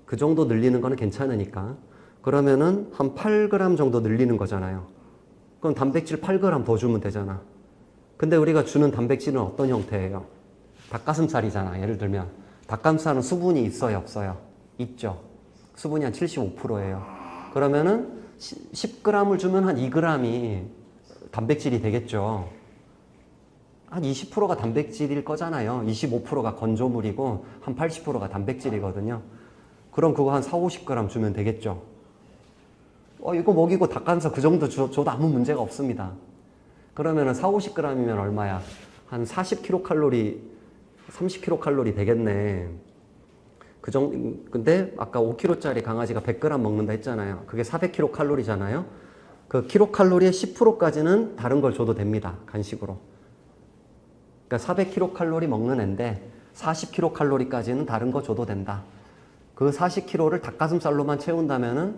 S1: 그 정도 늘리는 거는 괜찮으니까. 그러면은 한 8g 정도 늘리는 거잖아요. 그럼 단백질 8g 더 주면 되잖아. 근데 우리가 주는 단백질은 어떤 형태예요? 닭가슴살이잖아. 예를 들면 닭가슴살은 수분이 있어요, 없어요? 있죠. 수분이 한 75%예요. 그러면은 10g을 주면 한 2g이 단백질이 되겠죠. 한 20%가 단백질일 거잖아요. 25%가 건조물이고 한 80%가 단백질이거든요. 그럼 그거 한 4, 50g 주면 되겠죠. 이거 먹이고 닭가슴살 그 정도 줘도 아무 문제가 없습니다. 그러면은 4, 50g이면 얼마야? 한 40kcal, 30kcal 되겠네. 그 정도, 근데 아까 5kg짜리 강아지가 100g 먹는다 했잖아요. 그게 400kcal잖아요. 그 킬로칼로리의 10%까지는 다른 걸 줘도 됩니다. 간식으로. 그러니까 400kcal 먹는 애인데 40kcal까지는 다른 거 줘도 된다. 그 40kg를 닭가슴살로만 채운다면은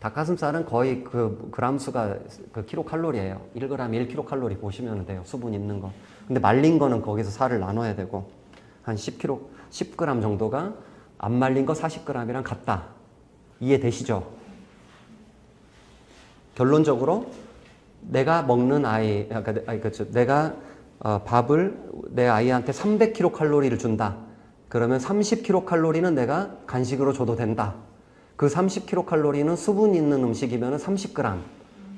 S1: 닭가슴살은 거의 그 그람 수가 그 킬로칼로리예요. 1g에 1kcal 보시면 돼요. 수분 있는 거. 근데 말린 거는 거기서 살을 나눠야 되고 한 10g 정도가 안 말린 거 40g이랑 같다. 이해되시죠? 결론적으로 내가 먹는 내가 밥을 내 아이한테 300kcal를 준다. 그러면 30kcal는 내가 간식으로 줘도 된다. 그 30kcal는 수분 있는 음식이면 30g,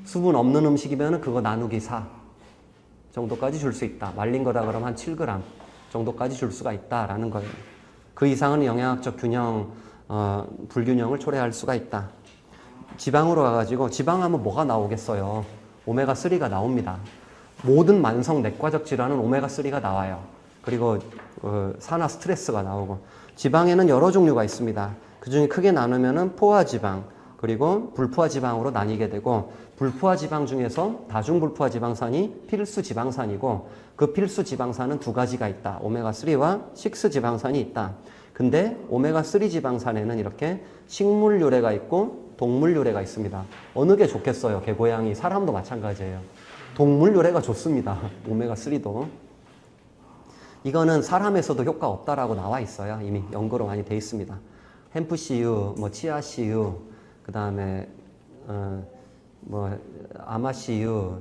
S1: 수분 없는 음식이면 그거 나누기 4 정도까지 줄 수 있다. 말린 거다 그러면 한 7g 정도까지 줄 수가 있다라는 거예요. 그 이상은 영양학적 균형, 불균형을 초래할 수가 있다. 지방으로 가가지고 지방하면 뭐가 나오겠어요? 오메가3가 나옵니다. 모든 만성 내과적 질환은 오메가3가 나와요. 그리고 산화 스트레스가 나오고 지방에는 여러 종류가 있습니다. 그 중에 크게 나누면은 포화지방 그리고 불포화지방으로 나뉘게 되고 불포화지방 중에서 다중불포화지방산이 필수지방산이고 그 필수지방산은 두 가지가 있다. 오메가3와 식스지방산이 있다. 근데 오메가3 지방산에는 이렇게 식물 유래가 있고 동물 유래가 있습니다. 어느 게 좋겠어요? 개고양이, 사람도 마찬가지예요. 동물 유래가 좋습니다. 오메가3도. 이거는 사람에서도 효과 없다라고 나와 있어요. 이미 연구로 많이 돼 있습니다. 햄프씨유, 치아씨유, 그 다음에 아마씨유,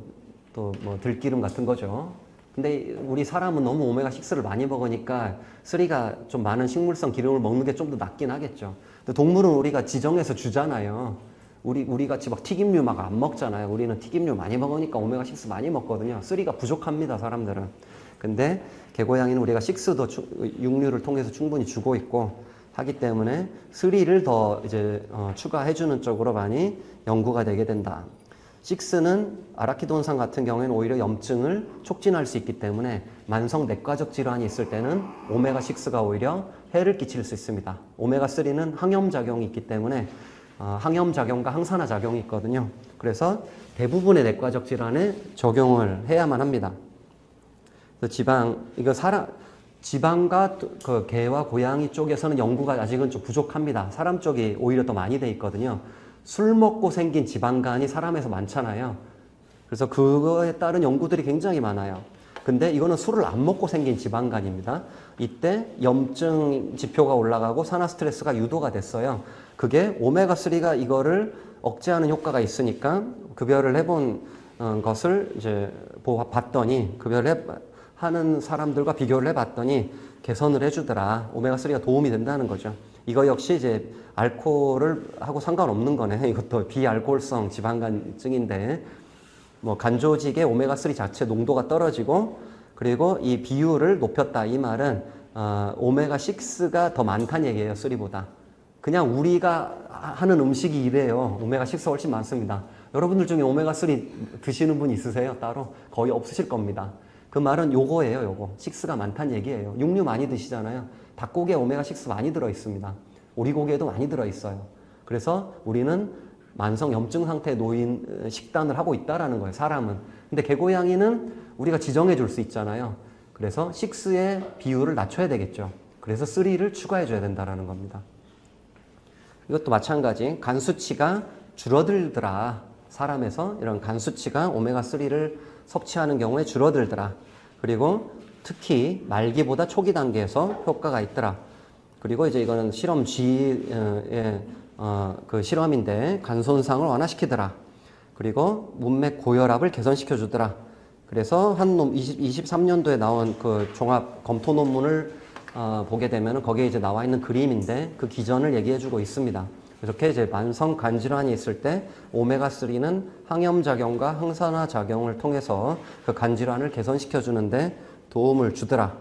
S1: 또 들기름 같은 거죠. 근데 우리 사람은 너무 오메가6를 많이 먹으니까 3가 좀 많은 식물성 기름을 먹는 게 좀 더 낫긴 하겠죠. 근데 동물은 우리가 지정해서 주잖아요. 우리 같이 막 튀김류 막 안 먹잖아요. 우리는 튀김류 많이 먹으니까 오메가6 많이 먹거든요. 3가 부족합니다, 사람들은. 근데 개고양이는 우리가 6도 육류를 통해서 충분히 주고 있고 하기 때문에 3를 더 이제 추가해주는 쪽으로 많이 연구가 되게 된다. 6는 아라키돈산 같은 경우에는 오히려 염증을 촉진할 수 있기 때문에 만성 내과적 질환이 있을 때는 오메가6가 오히려 해를 끼칠 수 있습니다. 오메가3는 항염작용이 있기 때문에 항염작용과 항산화 작용이 있거든요. 그래서 대부분의 내과적 질환에 적용을 해야만 합니다. 지방과 그 개와 고양이 쪽에서는 연구가 아직은 좀 부족합니다. 사람 쪽이 오히려 더 많이 돼 있거든요. 술 먹고 생긴 지방간이 사람에서 많잖아요. 그래서 그거에 따른 연구들이 굉장히 많아요. 근데 이거는 술을 안 먹고 생긴 지방간입니다. 이때 염증 지표가 올라가고 산화 스트레스가 유도가 됐어요. 그게 오메가3가 이거를 억제하는 효과가 있으니까 급여를 해본 것을 이제 봤더니 하는 사람들과 비교를 해봤더니 개선을 해주더라. 오메가3가 도움이 된다는 거죠. 이거 역시 이제 알코올을 하고 상관없는 거네. 이것도 비알코올성 지방간증인데 뭐 간조직의 오메가3 자체 농도가 떨어지고 그리고 이 비율을 높였다. 이 말은 오메가6가 더 많다는 얘기예요. 3보다. 그냥 우리가 하는 음식이 이래요. 오메가6가 훨씬 많습니다. 여러분들 중에 오메가3 드시는 분 있으세요? 따로? 거의 없으실 겁니다. 그 말은 요거예요. 요거. 6가 많다는 얘기예요. 육류 많이 드시잖아요. 닭고기에 오메가6 많이 들어있습니다. 오리고기에도 많이 들어있어요. 그래서 우리는 만성 염증 상태에 놓인 식단을 하고 있다라는 거예요. 사람은. 근데 개고양이는 우리가 지정해 줄 수 있잖아요. 그래서 6의 비율을 낮춰야 되겠죠. 그래서 3를 추가해 줘야 된다라는 겁니다. 이것도 마찬가지. 간 수치가 줄어들더라. 사람에서 이런 간 수치가 오메가3를 섭취하는 경우에 줄어들더라. 그리고 특히 말기보다 초기 단계에서 효과가 있더라. 그리고 이제 이거는 실험 G의 그 실험인데 간 손상을 완화시키더라. 그리고 문맥 고혈압을 개선시켜 주더라. 그래서 23년도에 나온 그 종합 검토 논문을 보게 되면 거기에 이제 나와 있는 그림인데 그 기전을 얘기해 주고 있습니다. 이렇게 이제 만성 간 질환이 있을 때 오메가3는 항염작용과 항산화작용을 통해서 그 간 질환을 개선시켜 주는데 도움을 주더라.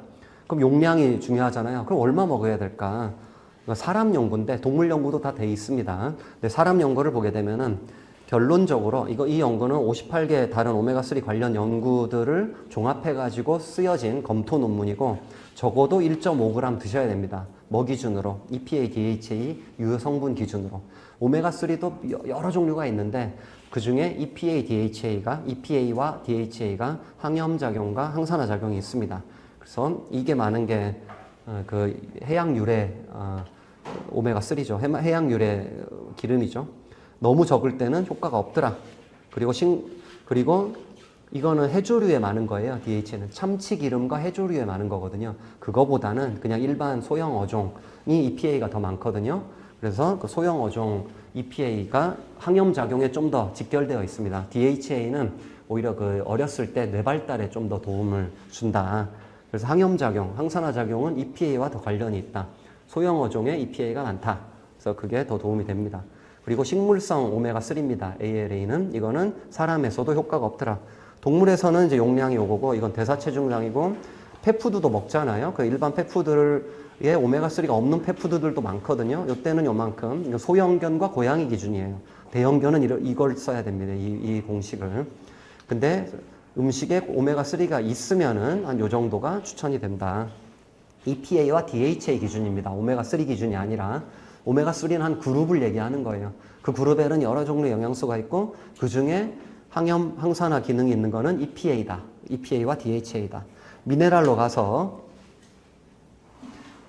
S1: 그럼 용량이 중요하잖아요. 그럼 얼마 먹어야 될까? 사람 연구인데 동물 연구도 다 돼 있습니다. 근데 사람 연구를 보게 되면은 결론적으로 이 연구는 58개 다른 오메가3 관련 연구들을 종합해 가지고 쓰여진 검토 논문이고 적어도 1.5g 드셔야 됩니다. 뭐 기준으로? EPA, DHA, 유효 성분 기준으로. 오메가3도 여러 종류가 있는데 그 중에 EPA와 DHA가 항염작용과 항산화작용이 있습니다. 그래서 이게 많은 게 그 해양 유래 오메가3죠. 해양 유래 기름이죠. 너무 적을 때는 효과가 없더라. 그리고 이거는 해조류에 많은 거예요. DHA는 참치 기름과 해조류에 많은 거거든요. 그거보다는 그냥 일반 소형 어종이 EPA가 더 많거든요. 그래서 그 소형 어종 EPA가 항염작용에 좀 더 직결되어 있습니다. DHA는 오히려 그 어렸을 때 뇌 발달에 좀 더 도움을 준다. 그래서 항염작용, 항산화작용은 EPA와 더 관련이 있다. 소형 어종에 EPA가 많다. 그래서 그게 더 도움이 됩니다. 그리고 식물성 오메가3입니다. ALA는 이거는 사람에서도 효과가 없더라. 동물에서는 이제 용량이 요거고 이건 대사체중량이고 펫푸드도 먹잖아요. 그 일반 펫푸드에 오메가3가 없는 펫푸드들도 많거든요. 이때는 요만큼. 소형견과 고양이 기준이에요. 대형견은 이걸 써야 됩니다. 이 공식을. 근데 음식에 오메가3가 있으면은 한 요 정도가 추천이 된다. EPA와 DHA 기준입니다. 오메가3 기준이 아니라. 오메가3는 한 그룹을 얘기하는 거예요. 그 그룹에는 여러 종류의 영양소가 있고 그 중에 항산화 기능이 있는 거는 EPA다. EPA와 DHA다. 미네랄로 가서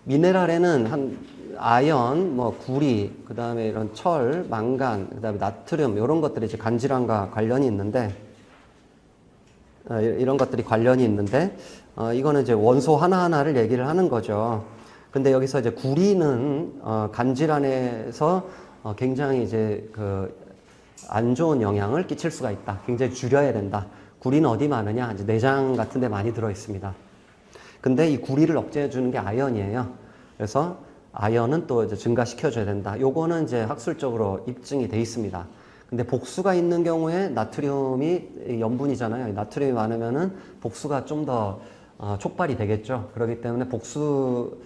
S1: 미네랄에는 한 아연, 구리, 그 다음에 이런 철, 망간, 그 다음에 나트륨 이런 것들이 이제 간질환과 관련이 있는데 이런 것들이 관련이 있는데 이거는 이제 원소 하나하나를 얘기를 하는 거죠. 근데 여기서 이제 구리는 간질환에서 굉장히 이제 안 좋은 영향을 끼칠 수가 있다. 굉장히 줄여야 된다. 구리는 어디 많으냐? 이제 내장 같은 데 많이 들어 있습니다. 근데 이 구리를 억제해 주는 게 아연이에요. 그래서 아연은 또 이제 증가시켜 줘야 된다. 요거는 이제 학술적으로 입증이 돼 있습니다. 근데 복수가 있는 경우에 나트륨이 염분이잖아요. 나트륨이 많으면은 복수가 좀 더 촉발이 되겠죠. 그렇기 때문에 복수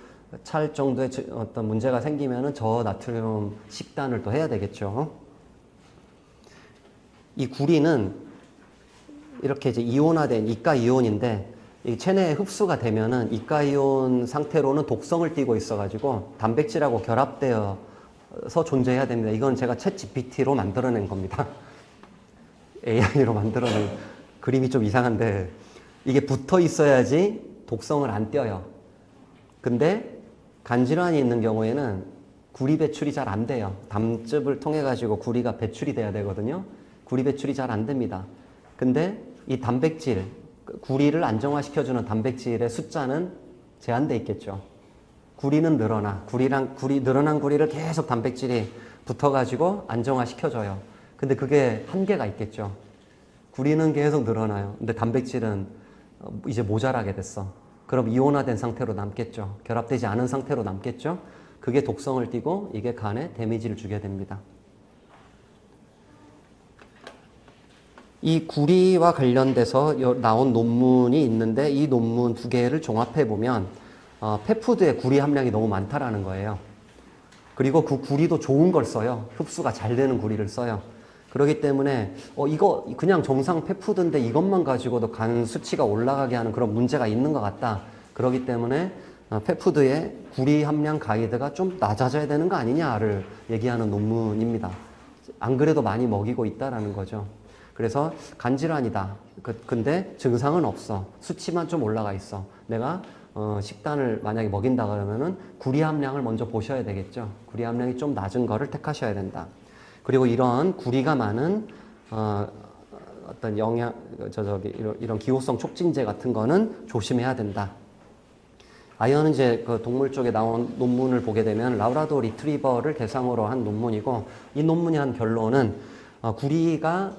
S1: 찰 정도의 어떤 문제가 생기면은 저나트륨 식단을 또 해야 되겠죠. 이 구리는 이렇게 이제 이온화된 이가 이온인데 이 체내에 흡수가 되면은 이가 이온 상태로는 독성을 띠고 있어가지고 단백질하고 결합되어서 존재해야 됩니다. 이건 제가 챗 GPT로 만들어낸 겁니다. AI로 만들어낸 그림이 좀 이상한데 이게 붙어 있어야지 독성을 안 띄어요. 근데 간질환이 있는 경우에는 구리 배출이 잘 안 돼요. 담즙을 통해 가지고 구리가 배출이 돼야 되거든요. 구리 배출이 잘 안 됩니다. 근데 이 단백질, 구리를 안정화시켜주는 단백질의 숫자는 제한돼 있겠죠. 구리는 늘어나. 늘어난 구리를 계속 단백질이 붙어가지고 안정화시켜줘요. 근데 그게 한계가 있겠죠. 구리는 계속 늘어나요. 근데 단백질은 이제 모자라게 됐어. 그럼 이온화된 상태로 남겠죠. 결합되지 않은 상태로 남겠죠. 그게 독성을 띠고 이게 간에 데미지를 주게 됩니다. 이 구리와 관련돼서 나온 논문이 있는데 이 논문 두 개를 종합해 보면 펫푸드에 구리 함량이 너무 많다라는 거예요. 그리고 그 구리도 좋은 걸 써요. 흡수가 잘 되는 구리를 써요. 그렇기 때문에 이거 그냥 정상 펫푸드인데 이것만 가지고도 간 수치가 올라가게 하는 그런 문제가 있는 것 같다. 그렇기 때문에 펫푸드의 구리 함량 가이드가 좀 낮아져야 되는 거 아니냐를 얘기하는 논문입니다. 안 그래도 많이 먹이고 있다라는 거죠. 그래서 간질환이다. 근데 증상은 없어. 수치만 좀 올라가 있어. 내가 식단을 만약에 먹인다 그러면은 구리 함량을 먼저 보셔야 되겠죠. 구리 함량이 좀 낮은 거를 택하셔야 된다. 그리고 이런 구리가 많은 어떤 이런 기호성 촉진제 같은 거는 조심해야 된다. 아연은 이제 그 동물 쪽에 나온 논문을 보게 되면 라브라도 리트리버를 대상으로 한 논문이고 이 논문이 한 결론은 구리가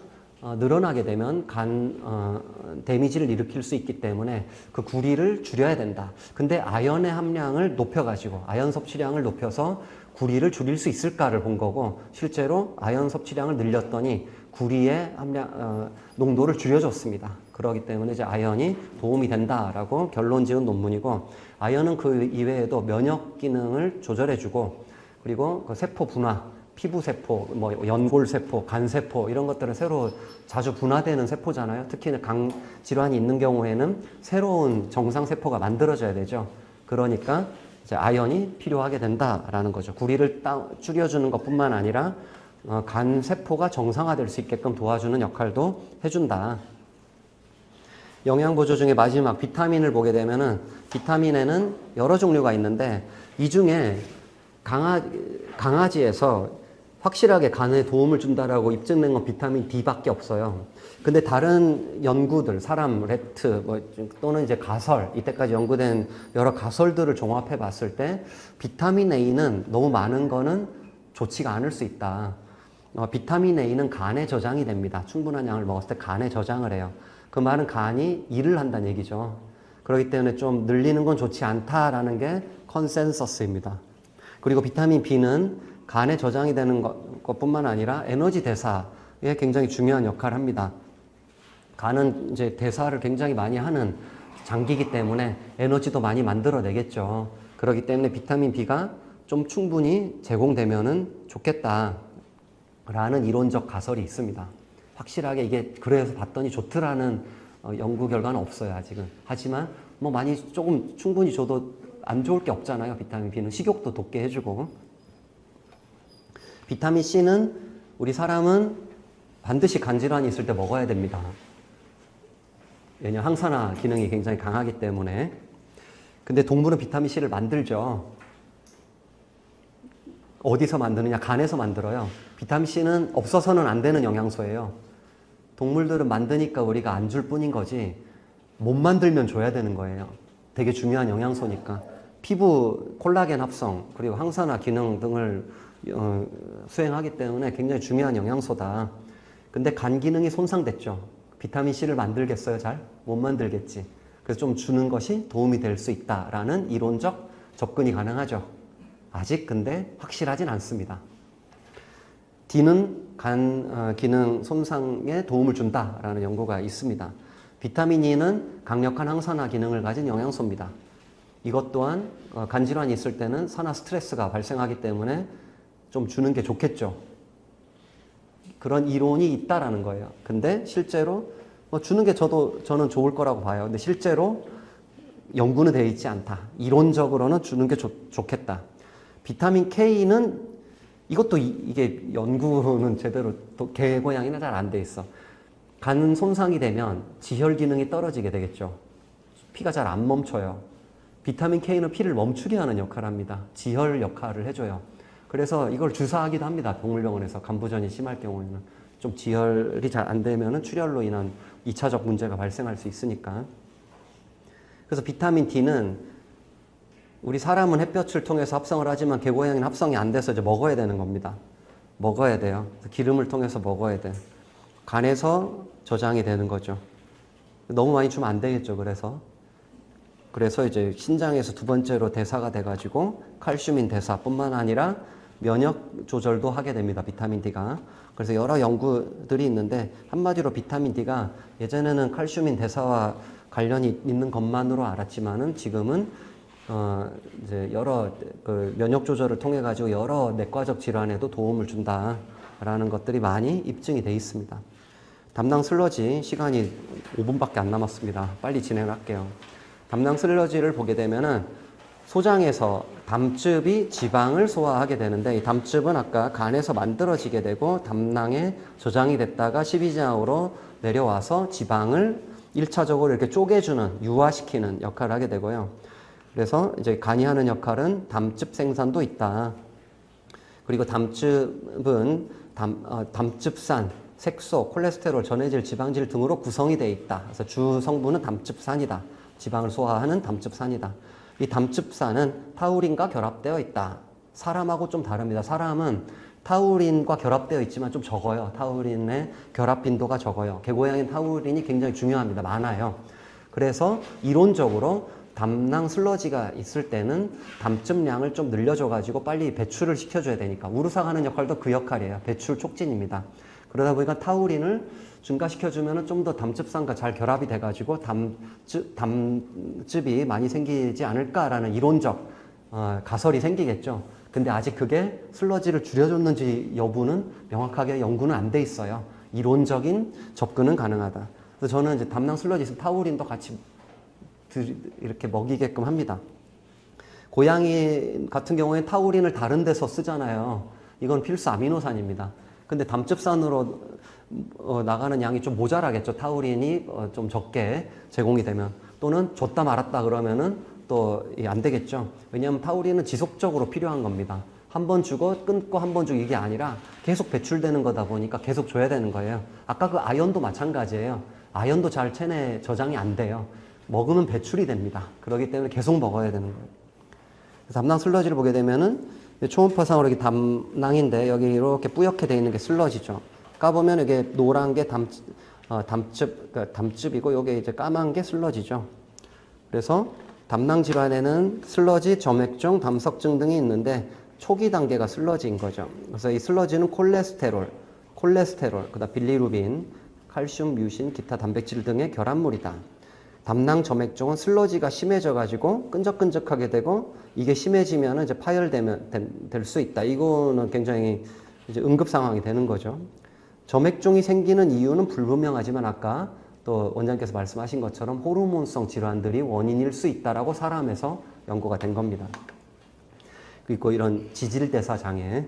S1: 늘어나게 되면 간 데미지를 일으킬 수 있기 때문에 그 구리를 줄여야 된다. 근데 아연의 함량을 높여가지고 아연 섭취량을 높여서 구리를 줄일 수 있을까를 본 거고 실제로 아연 섭취량을 늘렸더니 구리의 함량 농도를 줄여줬습니다. 그렇기 때문에 이제 아연이 도움이 된다라고 결론 지은 논문이고 아연은 그 이외에도 면역 기능을 조절해주고 그리고 그 세포 분화 피부세포, 연골세포, 간세포 이런 것들은 새로 자주 분화되는 세포잖아요. 특히 강 질환이 있는 경우에는 새로운 정상세포가 만들어져야 되죠. 그러니까 이제 아연이 필요하게 된다라는 거죠. 구리를 줄여주는 것뿐만 아니라 간세포가 정상화될 수 있게끔 도와주는 역할도 해준다. 영양보조 중에 마지막 비타민을 보게 되면은 비타민에는 여러 종류가 있는데 이 중에 강아지에서 확실하게 간에 도움을 준다라고 입증된 건 비타민 D밖에 없어요. 근데 다른 연구들, 사람, 래트, 또는 이제 가설, 이때까지 연구된 여러 가설들을 종합해 봤을 때 비타민 A는 너무 많은 거는 좋지가 않을 수 있다. 비타민 A는 간에 저장이 됩니다. 충분한 양을 먹었을 때 간에 저장을 해요. 그 말은 간이 일을 한다는 얘기죠. 그렇기 때문에 좀 늘리는 건 좋지 않다라는 게 컨센서스입니다. 그리고 비타민 B는 간에 저장이 되는 것뿐만 아니라 에너지 대사에 굉장히 중요한 역할을 합니다. 간은 이제 대사를 굉장히 많이 하는 장기이기 때문에 에너지도 많이 만들어내겠죠. 그렇기 때문에 비타민 B가 좀 충분히 제공되면은 좋겠다라는 이론적 가설이 있습니다. 확실하게 이게 그래서 봤더니 좋더라는 연구 결과는 없어요, 아직은. 하지만 많이 조금 충분히 줘도 안 좋을 게 없잖아요. 비타민 B는 식욕도 돋게 해주고. 비타민 C는 우리 사람은 반드시 간질환이 있을 때 먹어야 됩니다. 왜냐하면 항산화 기능이 굉장히 강하기 때문에. 근데 동물은 비타민 C를 만들죠. 어디서 만드느냐? 간에서 만들어요. 비타민 C는 없어서는 안 되는 영양소예요. 동물들은 만드니까 우리가 안 줄 뿐인 거지 못 만들면 줘야 되는 거예요. 되게 중요한 영양소니까. 피부 콜라겐 합성 그리고 항산화 기능 등을 수행하기 때문에 굉장히 중요한 영양소다. 근데 간 기능이 손상됐죠. 비타민 C를 만들겠어요? 잘? 못 만들겠지. 그래서 좀 주는 것이 도움이 될 수 있다라는 이론적 접근이 가능하죠. 아직 근데 확실하진 않습니다. D는 간 기능 손상에 도움을 준다라는 연구가 있습니다. 비타민 E는 강력한 항산화 기능을 가진 영양소입니다. 이것 또한 간질환이 있을 때는 산화 스트레스가 발생하기 때문에 좀 주는 게 좋겠죠. 그런 이론이 있다라는 거예요. 근데 실제로 주는 게 저는 좋을 거라고 봐요. 근데 실제로 연구는 되어 있지 않다. 이론적으로는 주는 게 좋겠다. 비타민 K는 이것도 이게 연구는 제대로 개고양이는 잘 안 돼 있어. 간 손상이 되면 지혈 기능이 떨어지게 되겠죠. 피가 잘 안 멈춰요. 비타민 K는 피를 멈추게 하는 역할을 합니다. 지혈 역할을 해줘요. 그래서 이걸 주사하기도 합니다. 동물병원에서 간부전이 심할 경우에는. 좀 지혈이 잘 안 되면 출혈로 인한 2차적 문제가 발생할 수 있으니까. 그래서 비타민 D는 우리 사람은 햇볕을 통해서 합성을 하지만 개고양이는 합성이 안 돼서 이제 먹어야 되는 겁니다. 먹어야 돼요. 기름을 통해서 먹어야 돼. 간에서 저장이 되는 거죠. 너무 많이 주면 안 되겠죠. 그래서 이제 신장에서 두 번째로 대사가 돼가지고 칼슘인 대사뿐만 아니라 면역 조절도 하게 됩니다. 비타민 D가. 그래서 여러 연구들이 있는데 한마디로 비타민 D가 예전에는 칼슘인 대사와 관련이 있는 것만으로 알았지만은 지금은 이제 여러 그 면역 조절을 통해 가지고 여러 내과적 질환에도 도움을 준다라는 것들이 많이 입증이 돼 있습니다. 담낭 슬러지 시간이 5분밖에 안 남았습니다. 빨리 진행할게요. 담낭 슬러지를 보게 되면은 소장에서 담즙이 지방을 소화하게 되는데 이 담즙은 아까 간에서 만들어지게 되고 담낭에 저장이 됐다가 십이지장으로 내려와서 지방을 1차적으로 이렇게 쪼개주는 유화시키는 역할을 하게 되고요. 그래서 이제 간이 하는 역할은 담즙 생산도 있다. 그리고 담즙은 담즙산, 색소, 콜레스테롤, 전해질, 지방질 등으로 구성이 되어 있다. 그래서 주 성분은 담즙산이다. 지방을 소화하는 담즙산이다. 이 담즙산은 타우린과 결합되어 있다. 사람하고 좀 다릅니다. 사람은 타우린과 결합되어 있지만 좀 적어요. 타우린의 결합 빈도가 적어요. 개고양이는 타우린이 굉장히 중요합니다. 많아요. 그래서 이론적으로 담낭 슬러지가 있을 때는 담즙량을 좀 늘려줘가지고 빨리 배출을 시켜줘야 되니까 우루사가 하는 역할도 그 역할이에요. 배출 촉진입니다. 그러다 보니까 타우린을 증가시켜주면 좀 더 담즙산과 잘 결합이 돼가지고 담즙이 많이 생기지 않을까라는 이론적 가설이 생기겠죠. 근데 아직 그게 슬러지를 줄여줬는지 여부는 명확하게 연구는 안 돼 있어요. 이론적인 접근은 가능하다. 그래서 저는 이제 담낭 슬러지 있으면 타우린도 같이 이렇게 먹이게끔 합니다. 고양이 같은 경우에 타우린을 다른 데서 쓰잖아요. 이건 필수 아미노산입니다. 근데 담즙산으로 나가는 양이 좀 모자라겠죠. 타우린이 좀 적게 제공이 되면. 또는 줬다 말았다 그러면은 또 안 되겠죠. 왜냐하면 타우린은 지속적으로 필요한 겁니다. 한 번 주고 끊고 한 번 주고 이게 아니라 계속 배출되는 거다 보니까 계속 줘야 되는 거예요. 아까 그 아연도 마찬가지예요. 아연도 잘 체내 저장이 안 돼요. 먹으면 배출이 됩니다. 그렇기 때문에 계속 먹어야 되는 거예요. 담낭 슬러지를 보게 되면은 초음파상으로 이게 담낭인데 여기 이렇게 뿌옇게 되어 있는 게 슬러지죠. 까보면 이게 노란 게 담즙이고 요게 이제 까만 게 슬러지죠. 그래서 담낭 질환에는 슬러지, 점액종, 담석증 등이 있는데 초기 단계가 슬러지인 거죠. 그래서 이 슬러지는 콜레스테롤, 그다음 빌리루빈, 칼슘, 뮤신, 기타 단백질 등의 결합물이다. 담낭 점액종은 슬러지가 심해져 가지고 끈적끈적하게 되고 이게 심해지면 이제 될 수 있다. 이거는 굉장히 이제 응급 상황이 되는 거죠. 점액종이 생기는 이유는 불분명하지만 아까 또 원장님께서 말씀하신 것처럼 호르몬성 질환들이 원인일 수 있다라고 사람에서 연구가 된 겁니다. 그리고 이런 지질대사 장애.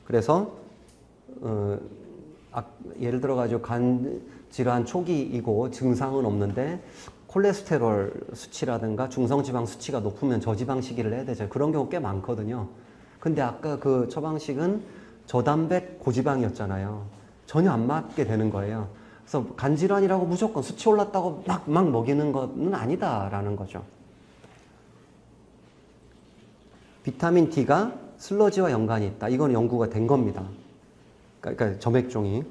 S1: 그래서 예를 들어 가지고 간 질환 초기이고 증상은 없는데 콜레스테롤 수치라든가 중성지방 수치가 높으면 저지방 식이를 해야 되죠. 그런 경우 꽤 많거든요. 근데 아까 그 처방식은 저단백 고지방이었잖아요. 전혀 안 맞게 되는 거예요. 그래서 간질환이라고 무조건 수치 올랐다고 막 먹이는 것은 아니다라는 거죠. 비타민 D가 슬러지와 연관이 있다. 이건 연구가 된 겁니다. 그러니까 점액종이.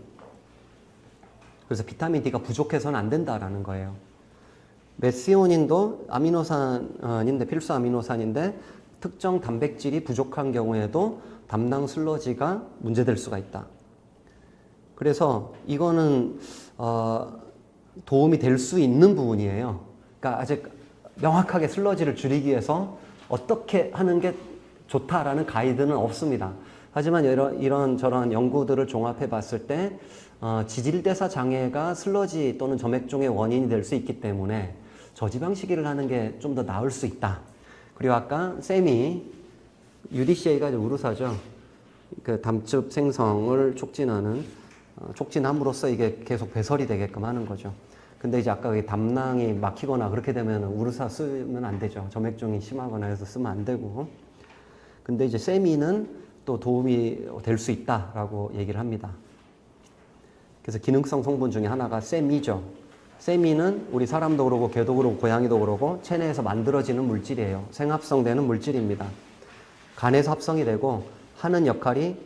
S1: 그래서 비타민 D가 부족해서는 안 된다라는 거예요. 메시오닌도 아미노산인데 필수 아미노산인데 특정 단백질이 부족한 경우에도 담낭 슬러지가 문제될 수가 있다. 그래서 이거는 도움이 될 수 있는 부분이에요. 그러니까 아직 명확하게 슬러지를 줄이기 위해서 어떻게 하는 게 좋다라는 가이드는 없습니다. 하지만 이런 연구들을 종합해 봤을 때 지질대사 장애가 슬러지 또는 점액종의 원인이 될 수 있기 때문에 저지방 식이를 하는 게 좀 더 나을 수 있다. 그리고 아까 쌤이 UDCA가 우루사죠. 그 담즙 생성을 촉진함으로써 이게 계속 배설이 되게끔 하는 거죠. 근데 이제 아까 담낭이 막히거나 그렇게 되면 우루사 쓰면 안 되죠. 점액종이 심하거나 해서 쓰면 안 되고. 근데 이제 세미는 또 도움이 될 수 있다라고 얘기를 합니다. 그래서 기능성 성분 중에 하나가 세미죠. 세미는 우리 사람도 그러고 개도 그러고 고양이도 그러고 체내에서 만들어지는 물질이에요. 생합성되는 물질입니다. 간에서 합성이 되고 하는 역할이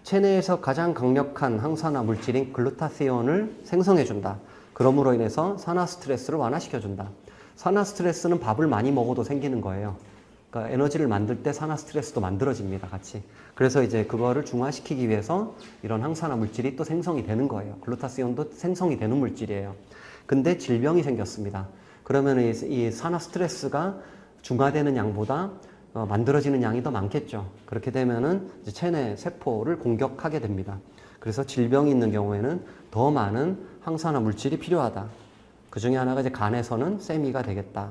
S1: 체내에서 가장 강력한 항산화 물질인 글루타티온을 생성해준다. 그러므로 인해서 산화 스트레스를 완화시켜준다. 산화 스트레스는 밥을 많이 먹어도 생기는 거예요. 그러니까 에너지를 만들 때 산화 스트레스도 만들어집니다, 같이. 그래서 이제 그거를 중화시키기 위해서 이런 항산화 물질이 또 생성이 되는 거예요. 글루타티온도 생성이 되는 물질이에요. 근데 질병이 생겼습니다. 그러면 이 산화 스트레스가 중화되는 양보다 만들어지는 양이 더 많겠죠. 그렇게 되면은 이제 체내 세포를 공격하게 됩니다. 그래서 질병이 있는 경우에는 더 많은 항산화 물질이 필요하다. 그 중에 하나가 이제 간에서는 세미가 되겠다.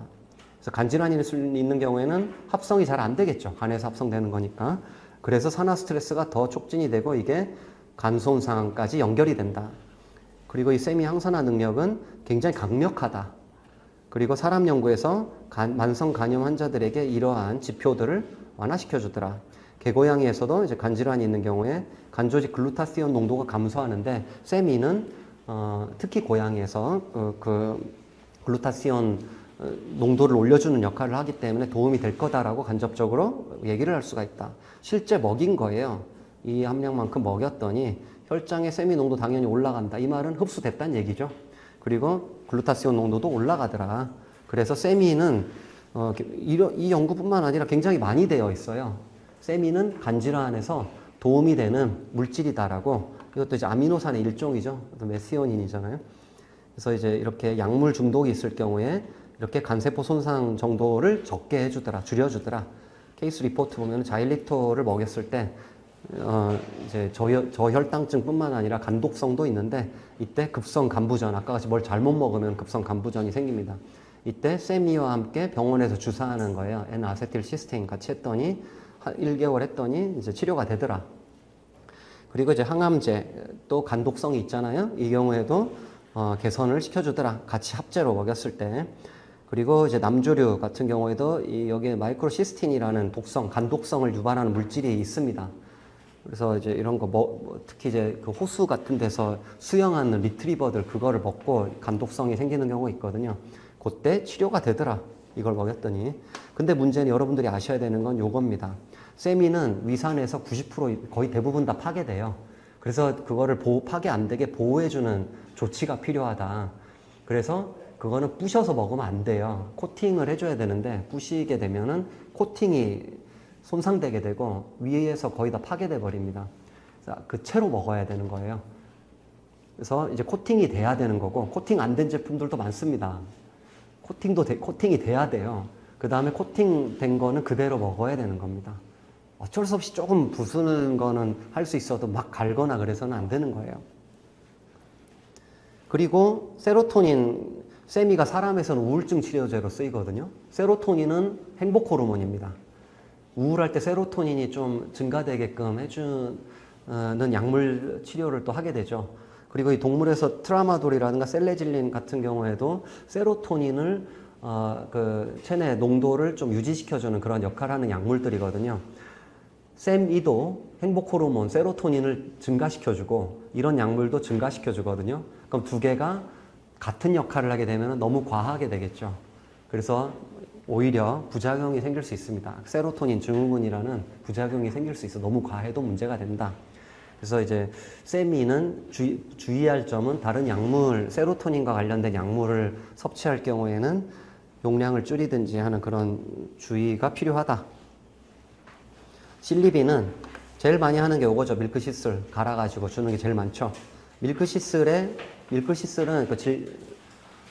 S1: 그래서 간질환이 있는 경우에는 합성이 잘 안 되겠죠. 간에서 합성되는 거니까. 그래서 산화 스트레스가 더 촉진이 되고 이게 간 손상까지 연결이 된다. 그리고 이 세미 항산화 능력은 굉장히 강력하다. 그리고 사람 연구에서 만성 간염 환자들에게 이러한 지표들을 완화시켜주더라. 개고양이에서도 이제 간질환이 있는 경우에 간조직 글루타티온 농도가 감소하는데 세미는 특히 고양이에서 그 글루타티온 농도를 올려주는 역할을 하기 때문에 도움이 될 거다라고 간접적으로 얘기를 할 수가 있다. 실제 먹인 거예요. 이 함량만큼 먹였더니 혈장의 세미 농도 당연히 올라간다. 이 말은 흡수됐다는 얘기죠. 그리고 글루타티온 농도도 올라가더라. 그래서 세미는 이 연구뿐만 아니라 굉장히 많이 되어 있어요. 세미는 간질환에서 도움이 되는 물질이다라고. 이것도 이제 아미노산의 일종이죠. 메시오닌이잖아요. 그래서 이제 이렇게 약물 중독이 있을 경우에 이렇게 간세포 손상 정도를 적게 해주더라, 줄여주더라. 케이스 리포트 보면 자일리토를 먹였을 때 이제 저혈당증뿐만 아니라 간독성도 있는데 이때 급성 간부전, 아까 같이 뭘 잘못 먹으면 급성 간부전이 생깁니다. 이때 세미와 함께 병원에서 주사하는 거예요. N아세틸시스테인 같이 했더니 1개월 했더니 이제 치료가 되더라. 그리고 이제 항암제 또 간독성이 있잖아요. 이 경우에도 개선을 시켜주더라. 같이 합제로 먹였을 때. 그리고 이제 남조류 같은 경우에도 여기에 마이크로시스틴이라는 독성, 간독성을 유발하는 물질이 있습니다. 그래서 이제 이런 거 특히 이제 그 호수 같은 데서 수영하는 리트리버들 그거를 먹고 간독성이 생기는 경우가 있거든요. 그때 치료가 되더라. 이걸 먹였더니. 근데 문제는 여러분들이 아셔야 되는 건 요겁니다. 세미는 위산에서 90% 거의 대부분 다 파괴돼요. 그래서 그거를 파괴 안 되게 보호해주는 조치가 필요하다. 그래서 그거는 부셔서 먹으면 안 돼요. 코팅을 해줘야 되는데 부시게 되면은 코팅이 손상되게 되고 위에서 거의 다 파괴돼 버립니다. 그 채로 먹어야 되는 거예요. 그래서 이제 코팅이 돼야 되는 거고 코팅 안 된 제품들도 많습니다. 코팅이 돼야 돼요. 그 다음에 코팅된 거는 그대로 먹어야 되는 겁니다. 어쩔 수 없이 조금 부수는 거는 할 수 있어도 막 갈거나 그래서는 안 되는 거예요. 그리고 세로토닌, 세미가 사람에서는 우울증 치료제로 쓰이거든요. 세로토닌은 행복 호르몬입니다. 우울할 때 세로토닌이 좀 증가되게끔 해주는 약물 치료를 또 하게 되죠. 그리고 이 동물에서 트라마돌이라든가 셀레질린 같은 경우에도 세로토닌을 그 체내 농도를 좀 유지시켜주는 그런 역할을 하는 약물들이거든요. 샘이도 행복 호르몬 세로토닌을 증가시켜주고 이런 약물도 증가시켜주거든요. 그럼 두 개가 같은 역할을 하게 되면 너무 과하게 되겠죠. 그래서 오히려 부작용이 생길 수 있습니다. 세로토닌 증후군이라는 부작용이 생길 수 있어. 너무 과해도 문제가 된다. 그래서 이제 세미는 주의할 점은 다른 약물, 세로토닌과 관련된 약물을 섭취할 경우에는 용량을 줄이든지 하는 그런 주의가 필요하다. 실리빈은 제일 많이 하는 게 이거죠. 밀크시슬 갈아가지고 주는 게 제일 많죠. 밀크시슬은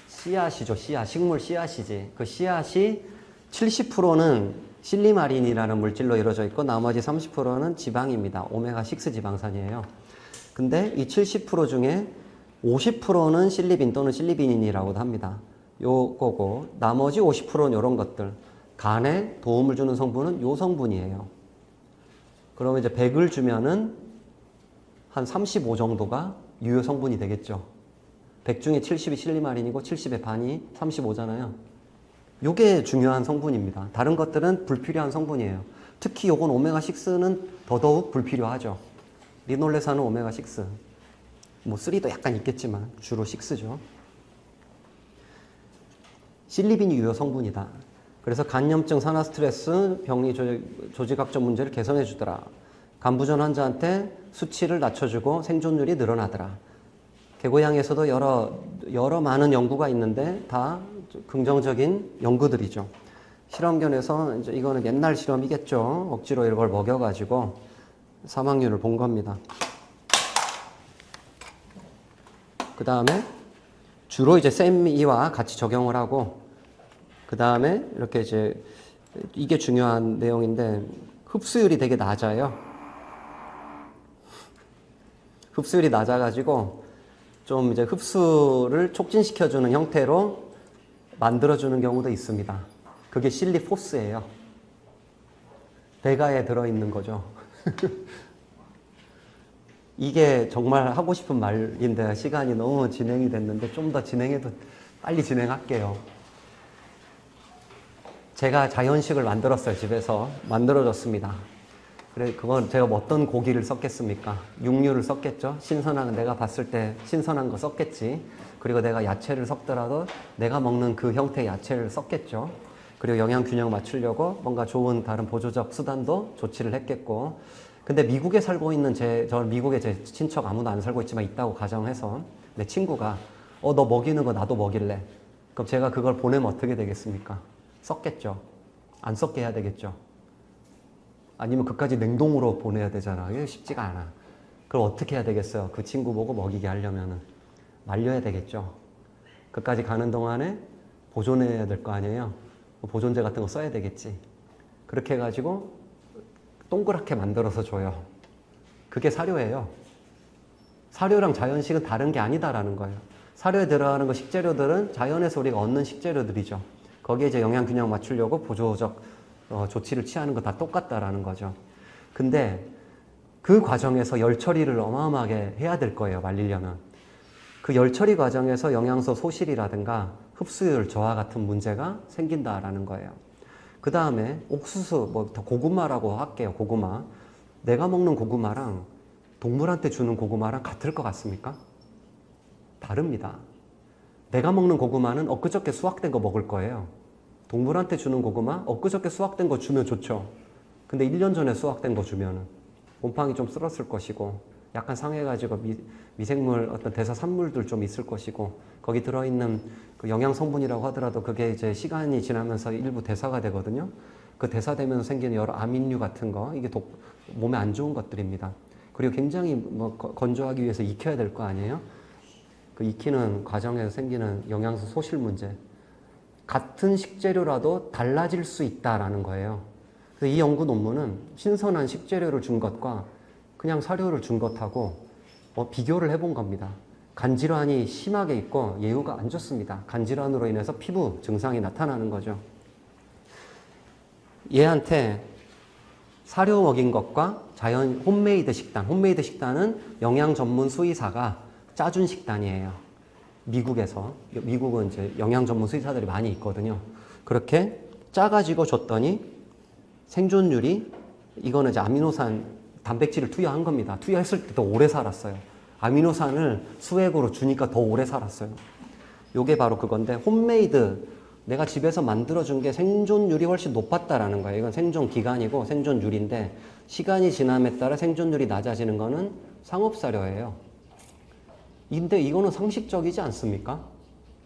S1: 씨앗이죠. 씨앗. 식물 씨앗이지. 그 씨앗이 70%는 실리마린이라는 물질로 이루어져 있고 나머지 30%는 지방입니다. 오메가6 지방산이에요. 근데 이 70% 중에 50%는 실리빈 또는 실리빈인이라고도 합니다. 요거고 나머지 50%는 이런 것들. 간에 도움을 주는 성분은 요 성분이에요. 그러면 이제 100을 주면은 한 35 정도가 유효 성분이 되겠죠. 100 중에 70이 실리마린이고 70의 반이 35잖아요. 요게 중요한 성분입니다. 다른 것들은 불필요한 성분이에요. 특히 요건 오메가6는 더더욱 불필요하죠. 리놀레산은 오메가6. 뭐 3도 약간 있겠지만 주로 6죠. 실리빈이 유효 성분이다. 그래서 간염증, 산화 스트레스, 병리 조직학적 문제를 개선해 주더라. 간부전 환자한테 수치를 낮춰주고 생존율이 늘어나더라. 개고양이에서도 여러 많은 연구가 있는데 다 긍정적인 연구들이죠. 실험견에서 이제 이거는 옛날 실험이겠죠. 억지로 이걸 먹여가지고 사망률을 본 겁니다. 그 다음에 주로 이제 쌤이와 같이 적용을 하고, 그 다음에 이렇게 이제 이게 중요한 내용인데 흡수율이 되게 낮아요. 흡수율이 낮아가지고 좀 이제 흡수를 촉진시켜주는 형태로 만들어주는 경우도 있습니다. 그게 실리포스예요. 대가에 들어있는 거죠. 이게 정말 하고 싶은 말인데 시간이 너무 진행이 됐는데 좀 더 진행해도 빨리 진행할게요. 제가 자연식을 만들었어요. 집에서 만들어줬습니다. 그래, 그건 제가 뭐 어떤 고기를 썼겠습니까? 육류를 썼겠죠. 신선한, 내가 봤을 때 신선한 거 썼겠지. 그리고 내가 야채를 섞더라도 내가 먹는 그 형태의 야채를 썼겠죠. 그리고 영양 균형 맞추려고 뭔가 좋은 다른 보조적 수단도 조치를 했겠고. 근데 미국에 살고 있는 저는 미국에 제 친척 아무도 안 살고 있지만 있다고 가정해서 내 친구가 너 먹이는 거 나도 먹일래. 그럼 제가 그걸 보내면 어떻게 되겠습니까? 썩겠죠. 안 썩게 해야 되겠죠. 아니면 그까지 냉동으로 보내야 되잖아. 이게 쉽지가 않아. 그럼 어떻게 해야 되겠어요? 그 친구 보고 먹이게 하려면은 말려야 되겠죠. 그까지 가는 동안에 보존해야 될 거 아니에요. 보존제 같은 거 써야 되겠지. 그렇게 해가지고 동그랗게 만들어서 줘요. 그게 사료예요. 사료랑 자연식은 다른 게 아니다라는 거예요. 사료에 들어가는 거 식재료들은 자연에서 우리가 얻는 식재료들이죠. 거기에 이제 영양 균형 맞추려고 보조적 조치를 취하는 거 다 똑같다라는 거죠. 근데 그 과정에서 열 처리를 어마어마하게 해야 될 거예요. 말리려면. 그 열 처리 과정에서 영양소 소실이라든가 흡수율 저하 같은 문제가 생긴다라는 거예요. 그 다음에 옥수수, 고구마라고 할게요. 고구마. 내가 먹는 고구마랑 동물한테 주는 고구마랑 같을 것 같습니까? 다릅니다. 내가 먹는 고구마는 엊그저께 수확된 거 먹을 거예요. 동물한테 주는 고구마, 엊그저께 수확된 거 주면 좋죠. 근데 1년 전에 수확된 거 주면은 곰팡이 좀 쓸었을 것이고, 약간 상해가지고 미생물, 어떤 대사 산물들 좀 있을 것이고, 거기 들어있는 그 영양 성분이라고 하더라도 그게 이제 시간이 지나면서 일부 대사가 되거든요. 그 대사되면서 생기는 여러 아민류 같은 거, 이게 몸에 안 좋은 것들입니다. 그리고 굉장히 건조하기 위해서 익혀야 될 거 아니에요? 그 익히는 과정에서 생기는 영양소 소실 문제. 같은 식재료라도 달라질 수 있다라는 거예요. 그래서 이 연구 논문은 신선한 식재료를 준 것과 그냥 사료를 준 것하고 비교를 해본 겁니다. 간질환이 심하게 있고 예후가 안 좋습니다. 간질환으로 인해서 피부 증상이 나타나는 거죠. 얘한테 사료 먹인 것과 자연 홈메이드 식단, 홈메이드 식단은 영양 전문 수의사가 짜준 식단이에요. 미국은 이제 영양 전문 수의사들이 많이 있거든요. 그렇게 짜가지고 줬더니 생존율이, 이거는 이제 아미노산 단백질을 투여한 겁니다. 투여했을 때 더 오래 살았어요. 아미노산을 수액으로 주니까 더 오래 살았어요. 요게 바로 그건데, 홈메이드, 내가 집에서 만들어준 게 생존율이 훨씬 높았다라는 거예요. 이건 생존 기간이고 생존율인데, 시간이 지남에 따라 생존율이 낮아지는 거는 상업사료예요. 근데 이거는 상식적이지 않습니까?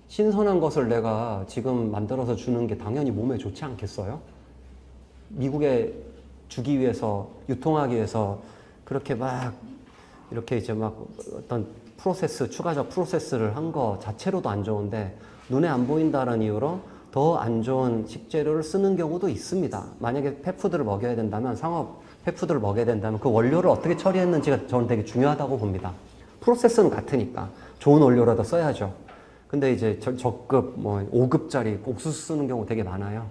S1: 신선한 것을 내가 지금 만들어서 주는 게 당연히 몸에 좋지 않겠어요? 미국에 주기 위해서, 유통하기 위해서 그렇게 이렇게 이제 어떤 추가적 프로세스를 한 거 자체로도 안 좋은데, 눈에 안 보인다는 이유로 더 안 좋은 식재료를 쓰는 경우도 있습니다. 만약에 펫푸드를 먹여야 된다면, 상업 펫푸드를 먹여야 된다면 그 원료를 어떻게 처리했는지가 저는 되게 중요하다고 봅니다. 프로세스는 같으니까 좋은 원료라도 써야죠. 근데 이제 저급 5급짜리 옥수수 쓰는 경우 되게 많아요.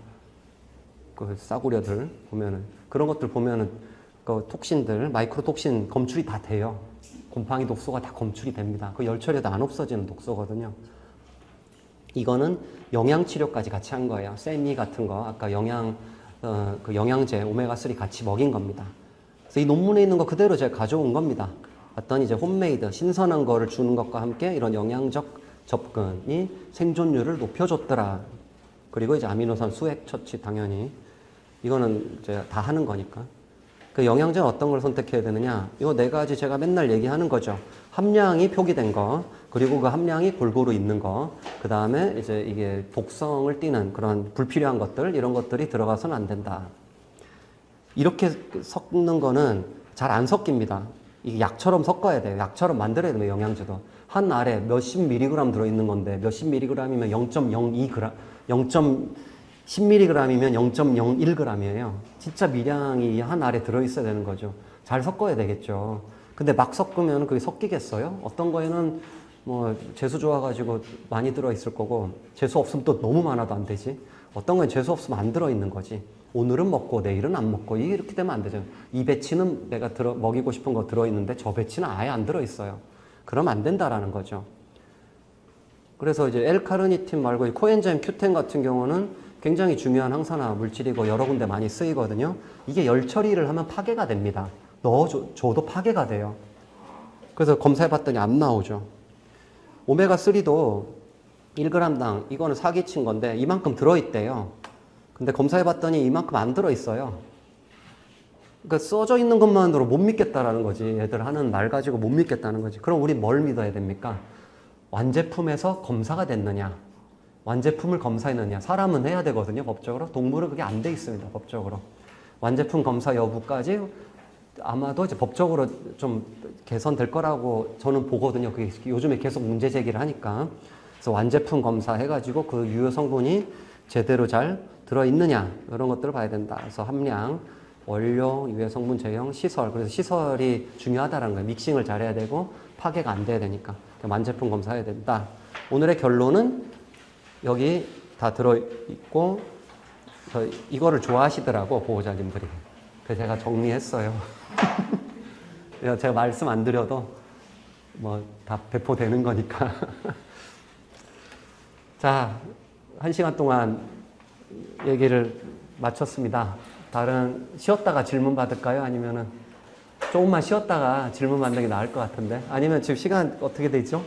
S1: 그 싸구려들 보면은, 그런 것들 보면은 그 톡신들, 마이크로 톡신 검출이 다 돼요. 곰팡이 독소가 다 검출이 됩니다. 그 열처리도 안 없어지는 독소거든요. 이거는 영양 치료까지 같이 한 거예요. 세미 같은 거, 아까 그 영양제 오메가3 같이 먹인 겁니다. 그래서 이 논문에 있는 거 그대로 제가 가져온 겁니다. 봤더니 이제 홈메이드, 신선한 거를 주는 것과 함께 이런 영양적 접근이 생존율을 높여줬더라. 그리고 이제 아미노산 수액 처치, 당연히 이거는 이제 다 하는 거니까. 그 영양제는 어떤 걸 선택해야 되느냐? 요 네 가지 제가 맨날 얘기하는 거죠. 함량이 표기된 거, 그리고 그 함량이 골고루 있는 거, 그 다음에 이제 이게 독성을 띠는 그런 불필요한 것들, 이런 것들이 들어가서는 안 된다. 이렇게 섞는 거는 잘 안 섞입니다. 이게 약처럼 섞어야 돼요. 약처럼 만들어야 돼요, 영양제도. 한 알에 몇십 미리그램 들어있는 건데, 몇십 미리그램이면 0.02g, 10mg이면 0.01g이에요. 진짜 미량이 한 알에 들어있어야 되는 거죠. 잘 섞어야 되겠죠. 근데 막 섞으면 그게 섞이겠어요? 어떤 거에는 뭐 재수 좋아가지고 많이 들어있을 거고, 재수 없으면 또 너무 많아도 안 되지. 어떤 거엔 재수 없으면 안 들어있는 거지. 오늘은 먹고 내일은 안 먹고 이렇게 되면 안 되죠. 이 배치는 내가 먹이고 싶은 거 들어있는데 저 배치는 아예 안 들어있어요. 그러면 안 된다라는 거죠. 그래서 이제 L카르니틴 말고 코엔자임 Q10 같은 경우는 굉장히 중요한 항산화 물질이고 여러 군데 많이 쓰이거든요. 이게 열 처리를 하면 파괴가 됩니다. 넣어줘도 파괴가 돼요. 그래서 검사해봤더니 안 나오죠. 오메가3도 1g당 이거는 사기친 건데 이만큼 들어있대요. 근데 검사해봤더니 이만큼 안 들어있어요. 그러니까 써져 있는 것만으로 못 믿겠다라는 거지. 얘들 하는 말 가지고 못 믿겠다는 거지. 그럼 우리 뭘 믿어야 됩니까? 완제품에서 검사가 됐느냐? 완제품을 검사했느냐? 사람은 해야 되거든요, 법적으로. 동물은 그게 안 돼 있습니다, 법적으로. 완제품 검사 여부까지 아마도 이제 법적으로 좀 개선될 거라고 저는 보거든요. 그게 요즘에 계속 문제 제기를 하니까. 그래서 완제품 검사해가지고 그 유효 성분이 제대로 잘 들어있느냐, 이런 것들을 봐야 된다. 그래서 함량, 원료, 유해 성분 제형, 시설. 그래서 시설이 중요하다는 거예요. 믹싱을 잘해야 되고 파괴가 안 돼야 되니까. 완제품 검사해야 된다. 오늘의 결론은 여기 다 들어있고, 이거를 좋아하시더라고, 보호자님들이. 그래서 제가 정리했어요. 제가 말씀 안 드려도 뭐 다 배포되는 거니까. 자, 1시간 동안 얘기를 마쳤습니다. 다른 쉬었다가 질문 받을까요? 아니면은 조금만 쉬었다가 질문 받는 게 나을 것 같은데. 아니면 지금 시간 어떻게 되죠?